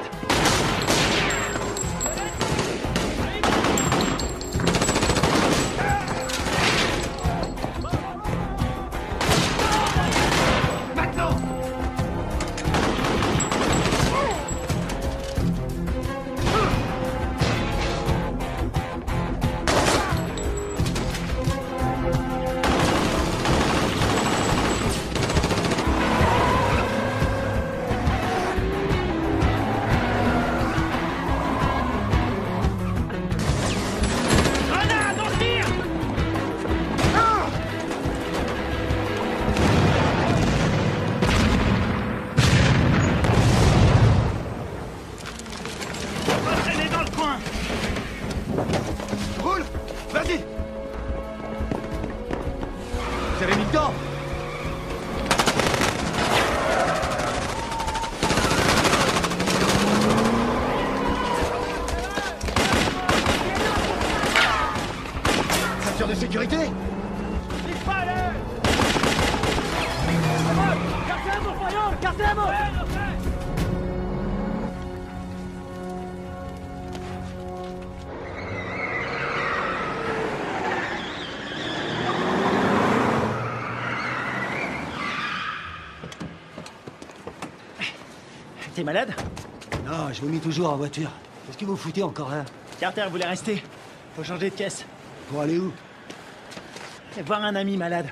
De sécurité. T'es malade? Non, je vomis toujours en voiture. Qu'est-ce que vous foutez encore là? Carter voulait rester. Faut changer de caisse. Pour aller où? Voir un ami malade.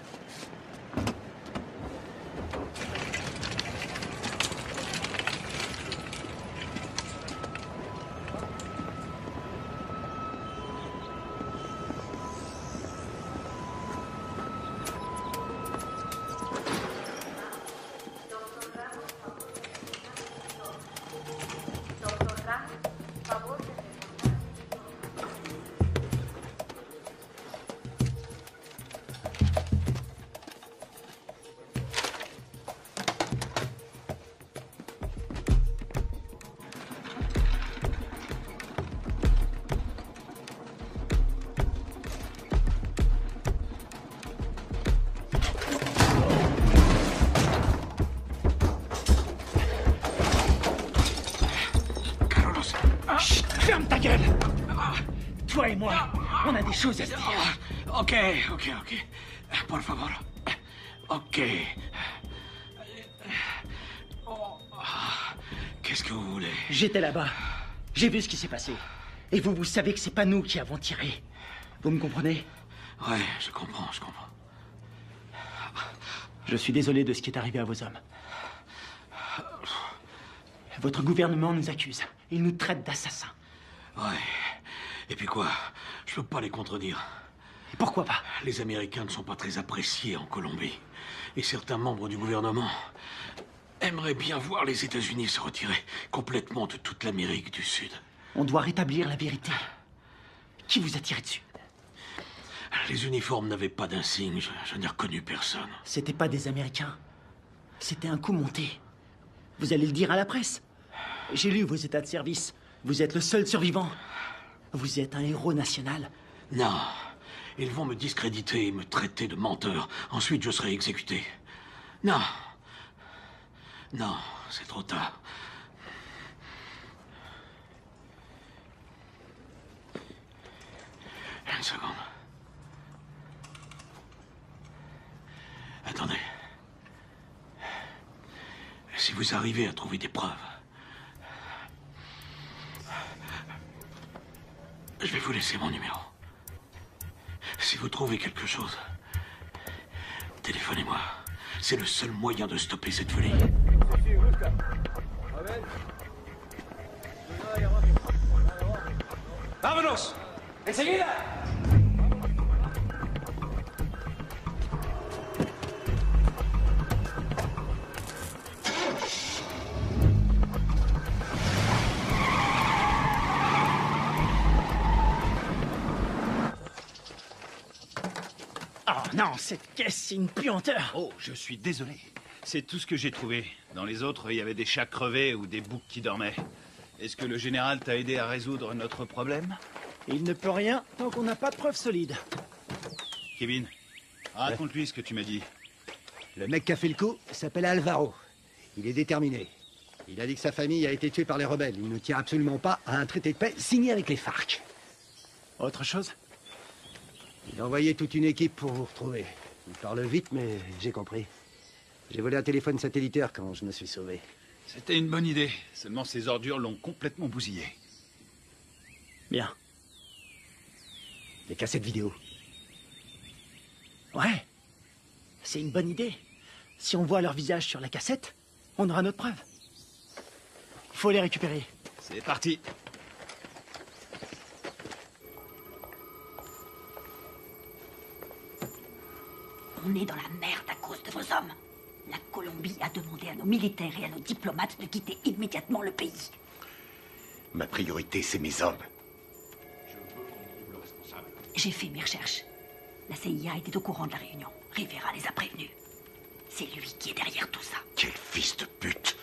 Ferme ta gueule! Toi et moi, on a des choses à se dire. Ok. Por favor. Ok. Qu'est-ce que vous voulez? J'étais là-bas. J'ai vu ce qui s'est passé. Et vous savez que c'est pas nous qui avons tiré. Vous me comprenez? Ouais, je comprends. Je suis désolé de ce qui est arrivé à vos hommes. Votre gouvernement nous accuse. Il nous traite d'assassins. Ouais. Et puis quoi? Je peux pas les contredire. Et pourquoi pas? Les Américains ne sont pas très appréciés en Colombie. Et certains membres du gouvernement aimeraient bien voir les États-Unis se retirer complètement de toute l'Amérique du Sud. On doit rétablir la vérité. Qui vous a tiré dessus? Les uniformes n'avaient pas d'insigne. Je n'ai reconnu personne. C'était pas des Américains. C'était un coup monté. Vous allez le dire à la presse. J'ai lu vos états de service. Vous êtes le seul survivant. Vous êtes un héros national. Non. Ils vont me discréditer et me traiter de menteur. Ensuite, je serai exécuté. Non. Non, c'est trop tard. Une seconde. Attendez. Si vous arrivez à trouver des preuves, je vais vous laisser mon numéro. Si vous trouvez quelque chose, téléphonez-moi. C'est le seul moyen de stopper cette folie. ¡Vámonos! ¡Enseguida! Oh non, cette caisse, c'est une puanteur. Oh, je suis désolé. C'est tout ce que j'ai trouvé. Dans les autres, il y avait des chats crevés ou des boucs qui dormaient. Est-ce que le général t'a aidé à résoudre notre problème? Il ne peut rien tant qu'on n'a pas de preuves solides. Kevin, raconte-lui ce que tu m'as dit. Le mec qui a fait le coup s'appelle Alvaro. Il est déterminé. Il a dit que sa famille a été tuée par les rebelles. Il ne tient absolument pas à un traité de paix signé avec les FARC. Autre chose? Il a envoyé toute une équipe pour vous retrouver. Il parle vite, mais j'ai compris. J'ai volé un téléphone satellitaire quand je me suis sauvé. C'était une bonne idée. Seulement ces ordures l'ont complètement bousillé. Bien. Les cassettes vidéo. Ouais. C'est une bonne idée. Si on voit leur visage sur la cassette, on aura notre preuve. Il faut les récupérer. C'est parti. On est dans la merde à cause de vos hommes. La Colombie a demandé à nos militaires et à nos diplomates de quitter immédiatement le pays. Ma priorité, c'est mes hommes. J'ai fait mes recherches. La CIA était au courant de la réunion. Rivera les a prévenus. C'est lui qui est derrière tout ça. Quel fils de pute!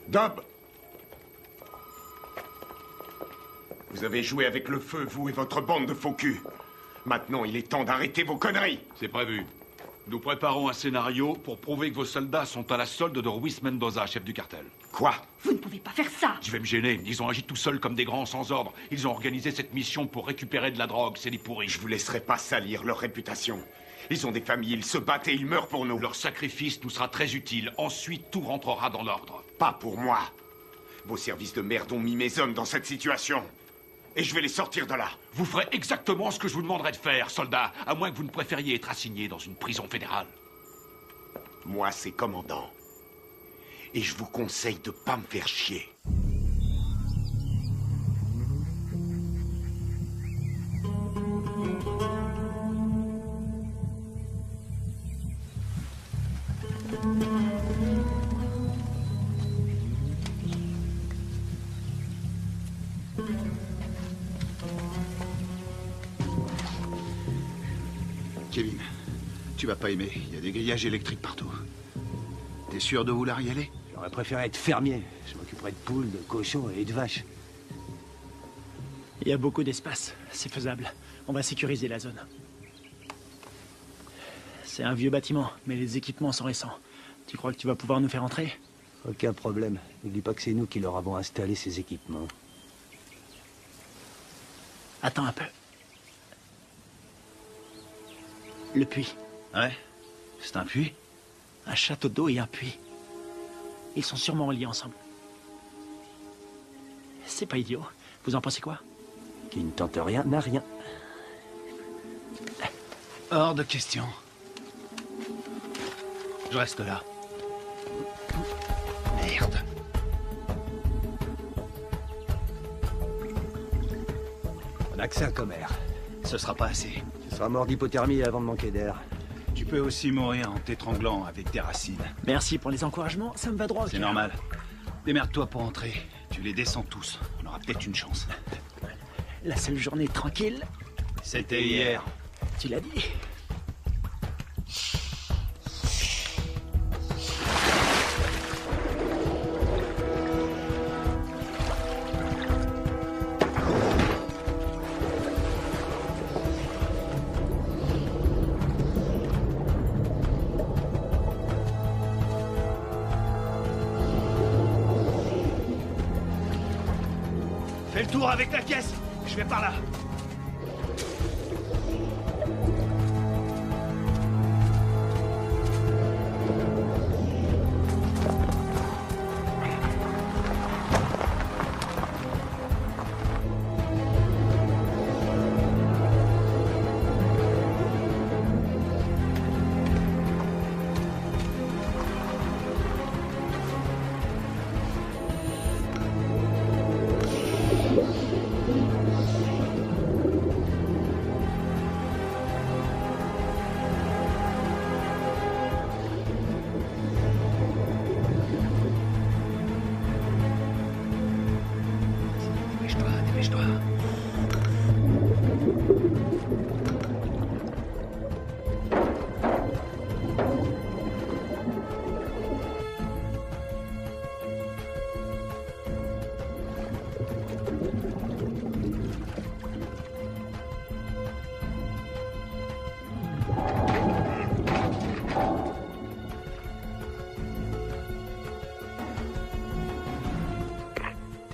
Dob! Vous avez joué avec le feu, vous et votre bande de faux culs. Maintenant, il est temps d'arrêter vos conneries. C'est prévu. Nous préparons un scénario pour prouver que vos soldats sont à la solde de Ruiz Mendoza, chef du cartel. Quoi? Vous ne pouvez pas faire ça. Je vais me gêner. Ils ont agi tout seuls comme des grands sans ordre. Ils ont organisé cette mission pour récupérer de la drogue. C'est des pourris. Je vous laisserai pas salir leur réputation. Ils ont des familles, ils se battent et ils meurent pour nous. Leur sacrifice nous sera très utile. Ensuite, tout rentrera dans l'ordre. Pas pour moi. Vos services de merde ont mis mes hommes dans cette situation. Et je vais les sortir de là. Vous ferez exactement ce que je vous demanderai de faire, soldat, à moins que vous ne préfériez être assigné dans une prison fédérale. Moi, c'est commandant. Et je vous conseille de pas me faire chier. Kevin, tu vas pas aimer. Il y a des grillages électriques partout. T'es sûr de vouloir y aller? J'aurais préféré être fermier. Je m'occuperais de poules, de cochons et de vaches. Il y a beaucoup d'espace. C'est faisable. On va sécuriser la zone. C'est un vieux bâtiment, mais les équipements sont récents. Tu crois que tu vas pouvoir nous faire entrer? Aucun problème. N'oublie pas que c'est nous qui leur avons installé ces équipements. Attends un peu. Le puits. Ouais? C'est un puits? Un château d'eau et un puits. Ils sont sûrement reliés ensemble. C'est pas idiot. Vous en pensez quoi? Qui ne tente rien n'a rien. Hors de question. Je reste là. Merde. N'a que ça comme air. Ce sera pas assez. Tu seras mort d'hypothermie avant de manquer d'air. Tu peux aussi mourir en t'étranglant avec des racines. Merci pour les encouragements, ça me va droit au C'est cœur. normal. Démerde-toi pour entrer. Tu les descends tous. On aura peut-être une chance. La seule journée tranquille, c'était hier. Tu l'as dit. Fais le tour avec la caisse. Je vais par là.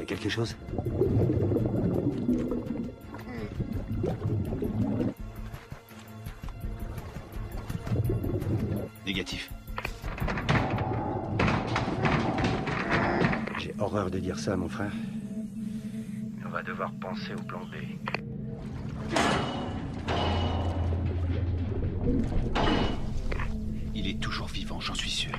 Quelque chose? Négatif. J'ai horreur de dire ça, mon frère. On va devoir penser au plan B. Il est toujours vivant, j'en suis sûr.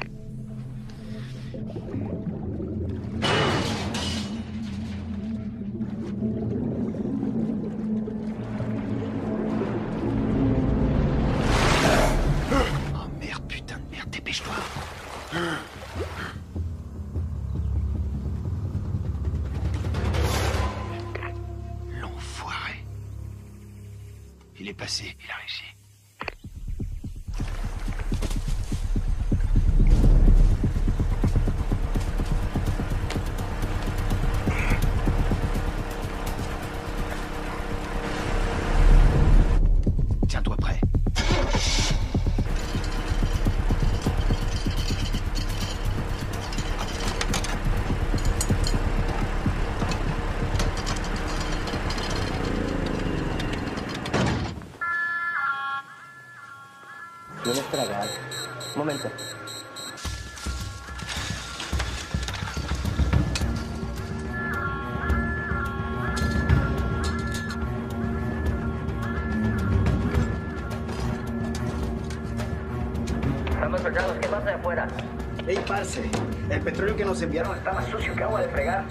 L'enfoiré. Il est passé, il a réussi. Tiens-toi prêt. ¿Tienes tragar? Un momento. Estamos pegados, ¿qué pasa de afuera? Ey, parce, el petróleo que nos enviaron Está más sucio que agua de fregar.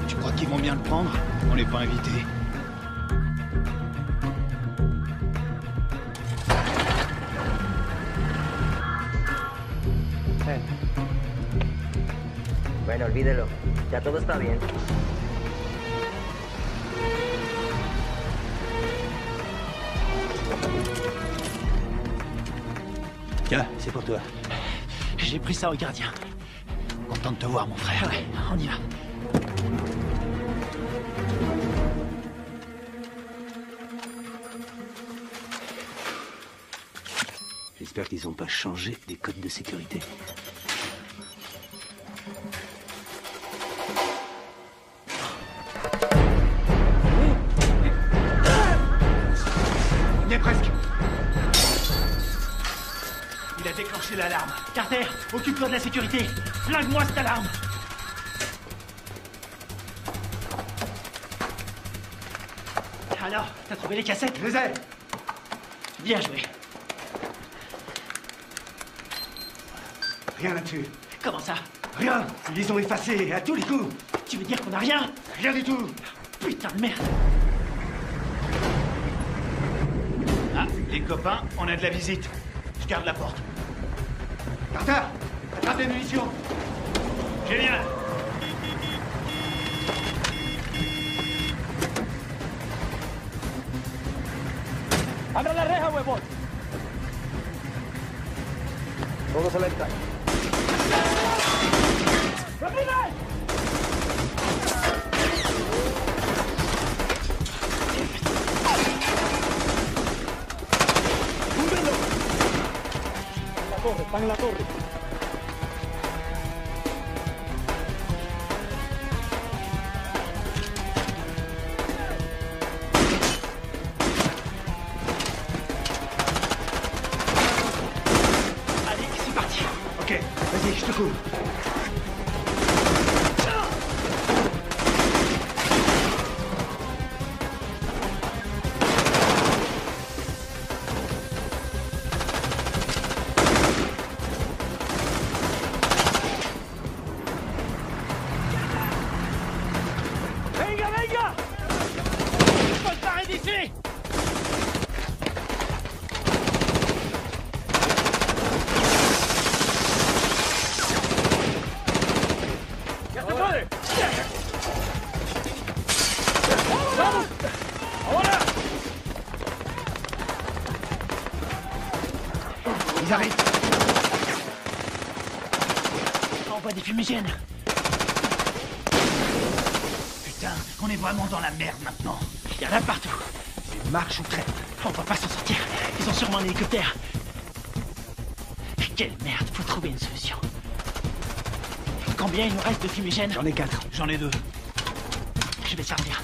Tu crois qu'ils vont bien le prendre? On n'est pas invités. Bueno, olvídelo. Ya todo está bien. Tiens, c'est pour toi. J'ai pris ça au gardien. Content de te voir, mon frère. Ouais, on y va. J'espère qu'ils n'ont pas changé des codes de sécurité. On y est presque. Il a déclenché l'alarme. Carter, occupe-toi de la sécurité. Flingue-moi cette alarme. Alors, t'as trouvé les cassettes? Je les ai. Bien joué. Rien là-dessus. Comment ça? Rien. Ils les ont effacés à tous les coups. Tu veux dire qu'on n'a rien? Rien du tout. Putain de merde. Ah, les copains, on a de la visite. Je garde la porte. Carter, attrape les munitions. Génial. ¡Abra la reja, huevón! Todos alerta. ¡Caminen! ¡Túmbenlo! Están en la torre. Vas-y, je te couvre. ¡Venga, venga! ¡Faut se barrer d'ici! ¡Vamos! ¡Ahora! Ils arrivent. Envoie des fumigènes. Putain, on est vraiment dans la merde maintenant. Il y en a partout. Marche ou traite. On va pas s'en sortir. Ils ont sûrement un hélicoptère. Quelle merde, faut trouver une solution. Combien il nous reste de fumigènes? J'en ai 4. J'en ai 2. Je vais servir.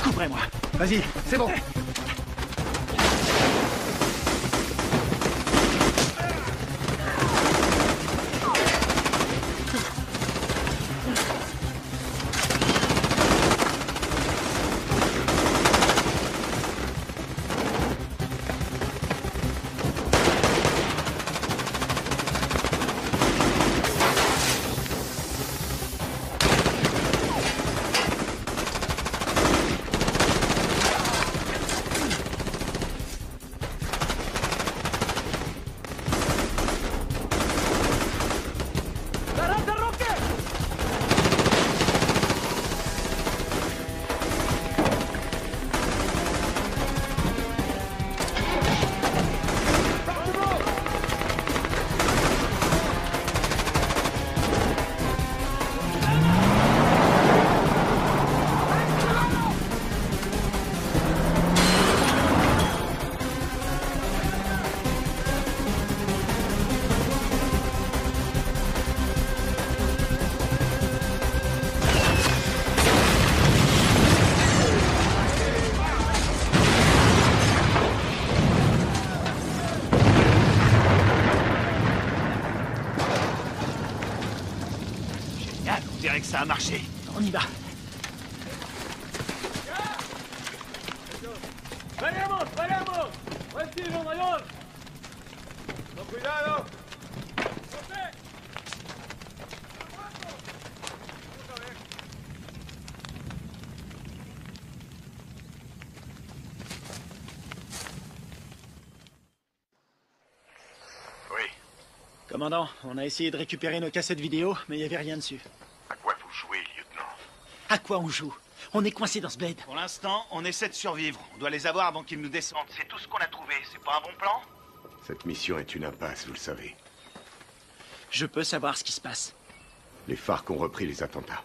Couvrez-moi. Vas-y, c'est bon. On dirait que ça a marché. On y va. ¡Venimos, venimos! ¡Buen tiro, mayor! ¡Con cuidado! Oui. Commandant, on a essayé de récupérer nos cassettes vidéo, mais il n'y avait rien dessus. À quoi vous jouez, lieutenant? À quoi on joue? On est coincé dans ce bled. Pour l'instant, on essaie de survivre. On doit les avoir avant qu'ils nous descendent. C'est tout ce qu'on a trouvé. C'est pas un bon plan? Cette mission est une impasse, vous le savez. Je peux savoir ce qui se passe. Les FARC ont repris les attentats.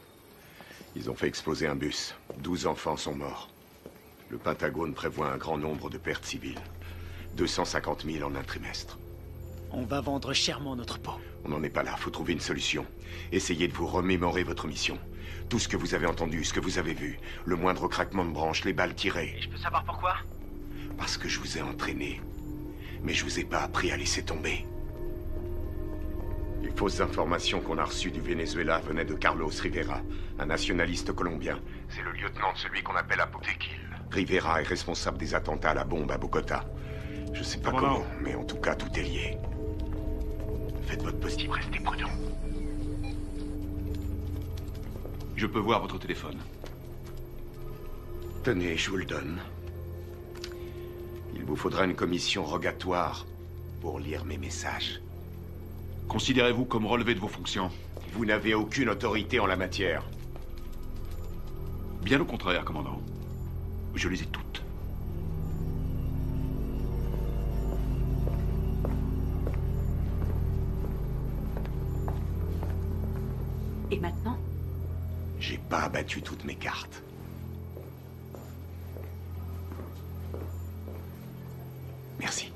Ils ont fait exploser un bus. 12 enfants sont morts. Le Pentagone prévoit un grand nombre de pertes civiles. 250 000 en un trimestre. On va vendre chèrement notre peau. On n'en est pas là, faut trouver une solution. Essayez de vous remémorer votre mission. Tout ce que vous avez entendu, ce que vous avez vu. Le moindre craquement de branche, les balles tirées. Et je peux savoir pourquoi? Parce que je vous ai entraîné. Mais je vous ai pas appris à laisser tomber. Les fausses informations qu'on a reçues du Venezuela venaient de Carlos Rivera, un nationaliste colombien. C'est le lieutenant de celui qu'on appelle Apotequil. Rivera est responsable des attentats à la bombe à Bogota. Je sais pas comment, mais en tout cas, tout est lié. Faites votre possible, restez prudent. Je peux voir votre téléphone. Tenez, je vous le donne. Il vous faudra une commission rogatoire pour lire mes messages. Considérez-vous comme relevé de vos fonctions? Vous n'avez aucune autorité en la matière. Bien au contraire, commandant. Je les ai toutes. Et maintenant? J'ai pas abattu toutes mes cartes. Merci.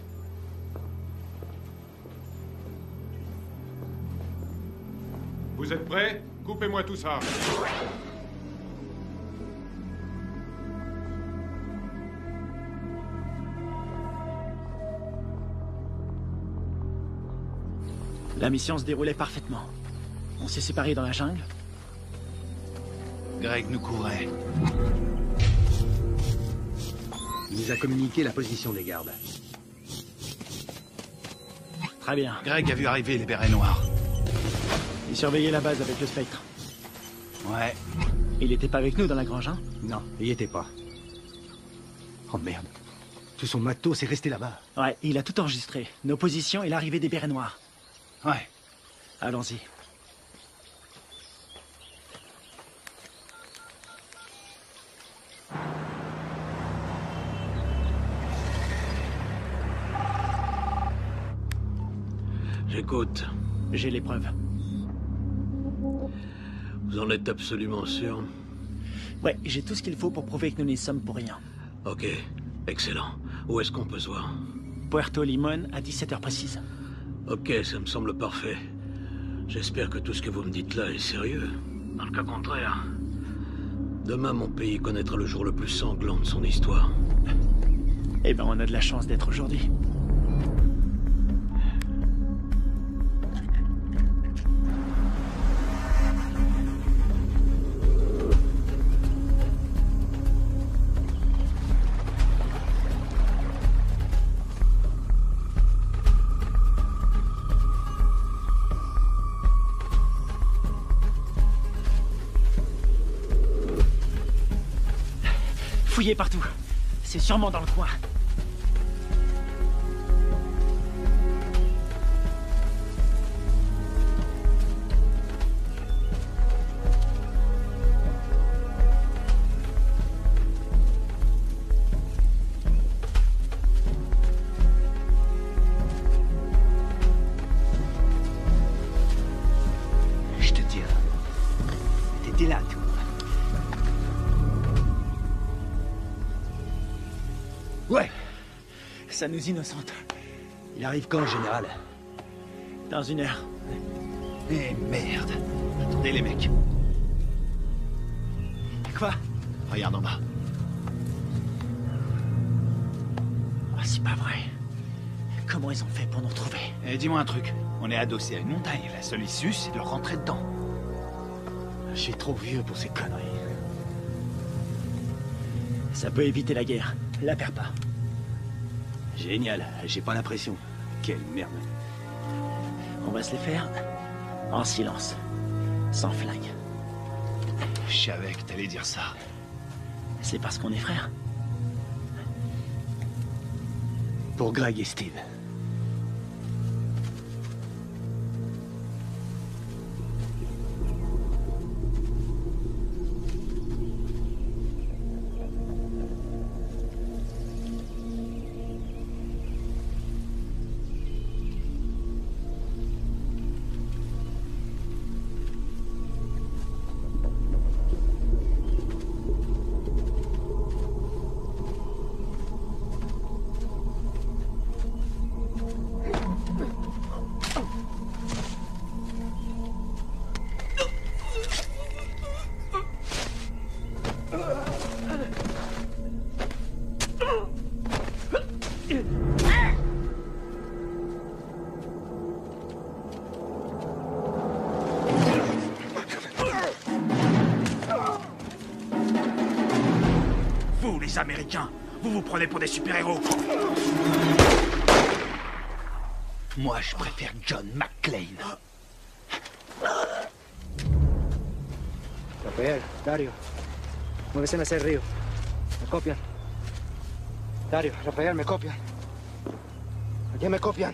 Vous êtes prêts? Coupez-moi tout ça. La mission se déroulait parfaitement. On s'est séparés dans la jungle. Greg nous courait. Il nous a communiqué la position des gardes. Très bien. Greg a vu arriver les bérets noirs. Il surveillait la base avec le Spectre. Ouais. Il était pas avec nous dans la grange, hein? Non, il y était pas. Oh merde. Tout son matos est resté là-bas. Ouais, il a tout enregistré. Nos positions et l'arrivée des bérets noirs. Ouais. Allons-y. J'écoute. J'ai les preuves. Vous en êtes absolument sûr? Ouais, j'ai tout ce qu'il faut pour prouver que nous n'y sommes pour rien. Ok, excellent. Où est-ce qu'on peut se voir? Puerto Limón à 17h précise. Ok, ça me semble parfait. J'espère que tout ce que vous me dites là est sérieux. Dans le cas contraire, demain mon pays connaîtra le jour le plus sanglant de son histoire. Eh ben, on a de la chance d'être aujourd'hui. Fouillez partout. C'est sûrement dans le coin. Je te dis, t'étais là, toi. Ouais. Ça nous innocente. Il arrive quand, général? Dans 1 heure. Eh merde. Attendez les mecs. Quoi? Regarde en bas. Oh, c'est pas vrai. Comment ils ont fait pour nous retrouver? Et dis-moi un truc. On est adossé à une montagne. La seule issue, c'est de rentrer dedans. Je suis trop vieux pour ces conneries. Ça peut éviter la guerre. La perds pas. Génial. J'ai pas l'impression. Quelle merde. On va se les faire en silence. Sans flingue. Je savais que t'allais dire ça. C'est parce qu'on est frères. Pour Greg et Steve. des Américains. Vous vous prenez pour des super-héros. Moi, je préfère John McClane. Rafael, Dario, muévese hacia el río. Me copian. Dario, Rafael, me copian. Aquí me copian.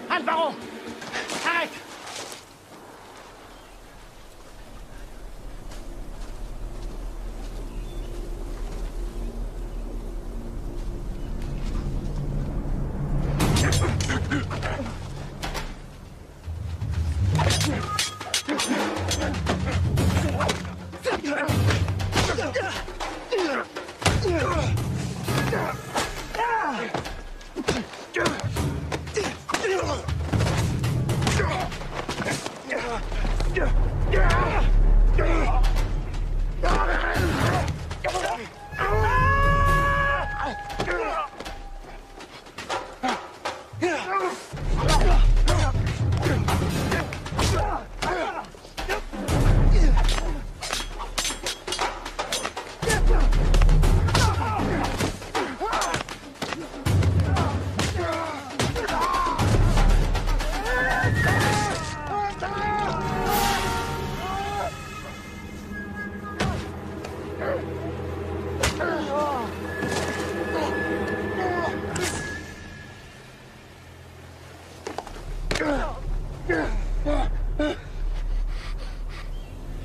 Alvaro! Arrête!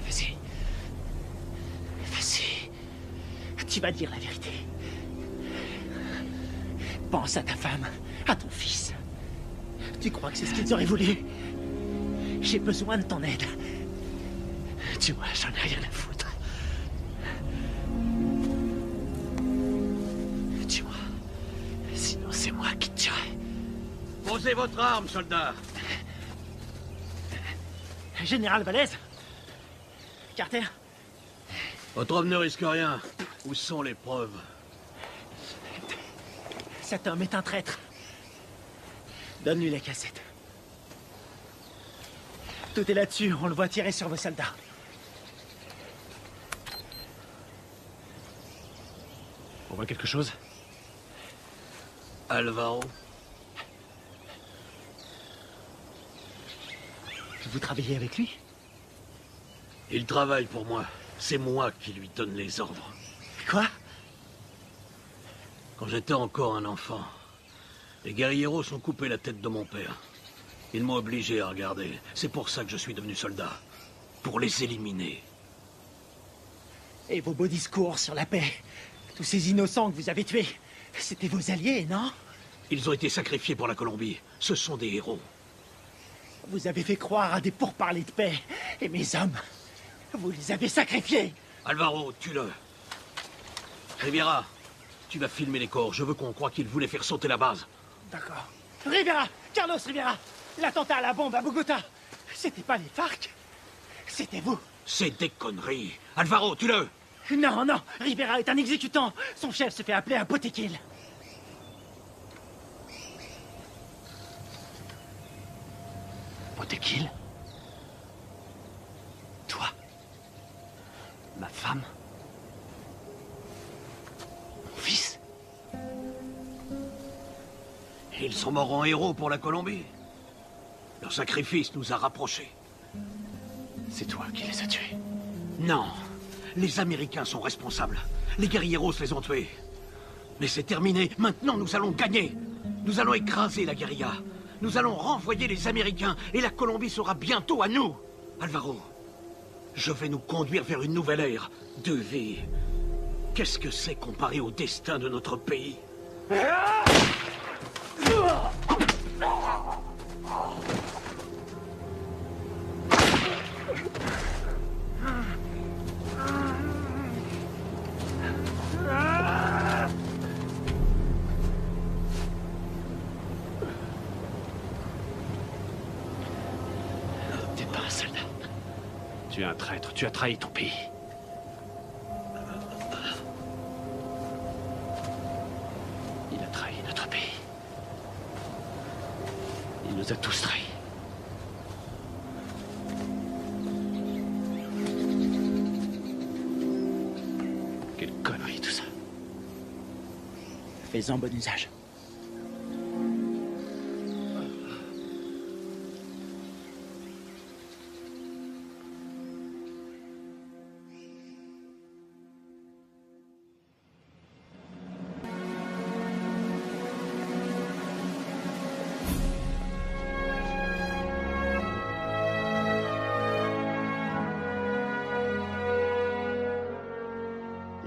Vas-y. Vas-y. Tu vas dire la vérité. Pense à ta femme, à ton fils. Tu crois que c'est ce qu'ils auraient voulu? J'ai besoin de ton aide. Tu vois, j'en ai rien à foutre. Tu vois, sinon c'est moi qui te tuerai. Posez votre arme, soldat. Général Valez? Carter? Votre homme ne risque rien. Où sont les preuves? Cet homme est un traître. Donne-lui les cassettes. Tout est là-dessus, on le voit tirer sur vos soldats. On voit quelque chose? Alvaro? Vous travaillez avec lui? Il travaille pour moi. C'est moi qui lui donne les ordres. Quoi? Quand j'étais encore un enfant, les guerrilleros ont coupé la tête de mon père. Ils m'ont obligé à regarder. C'est pour ça que je suis devenu soldat. Pour les éliminer. Et vos beaux discours sur la paix? Tous ces innocents que vous avez tués, c'était vos alliés, non? Ils ont été sacrifiés pour la Colombie. Ce sont des héros. Vous avez fait croire à des pourparlers de paix. Et mes hommes, vous les avez sacrifiés. Alvaro, tue-le. Riviera, tu vas filmer les corps. Je veux qu'on croie qu'ils voulaient faire sauter la base. D'accord. Rivera! Carlos Rivera! L'attentat à la bombe à Bogota! C'était pas les FARC? C'était vous! C'est des conneries. Alvaro, tue-le! Non, non! Rivera est un exécutant! Son chef se fait appeler un Potequil. Potequil? Toi? Ma femme? Mon fils? Ils sont morts en héros pour la Colombie. Leur sacrifice nous a rapprochés. C'est toi qui les as tués? Non. Les Américains sont responsables. Les guerrilleros les ont tués. Mais c'est terminé. Maintenant, nous allons gagner. Nous allons écraser la guérilla. Nous allons renvoyer les Américains et la Colombie sera bientôt à nous. Alvaro, je vais nous conduire vers une nouvelle ère de vie. Qu'est-ce que c'est comparé au destin de notre pays? T'es pas un soldat. Tu es un traître, tu as trahi ton pays. Il a trahi notre pays. Il nous a tous trahis. Quelle connerie tout ça. Fais-en bon usage.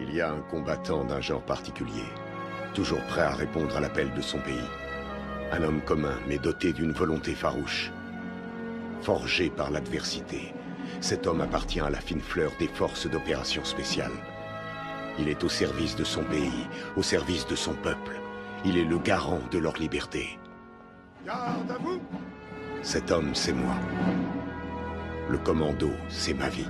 Il y a un combattant d'un genre particulier, toujours prêt à répondre à l'appel de son pays. Un homme commun, mais doté d'une volonté farouche. Forgé par l'adversité, cet homme appartient à la fine fleur des forces d'opération spéciales. Il est au service de son pays, au service de son peuple. Il est le garant de leur liberté. Garde à vous! Cet homme, c'est moi. Le commando, c'est ma vie.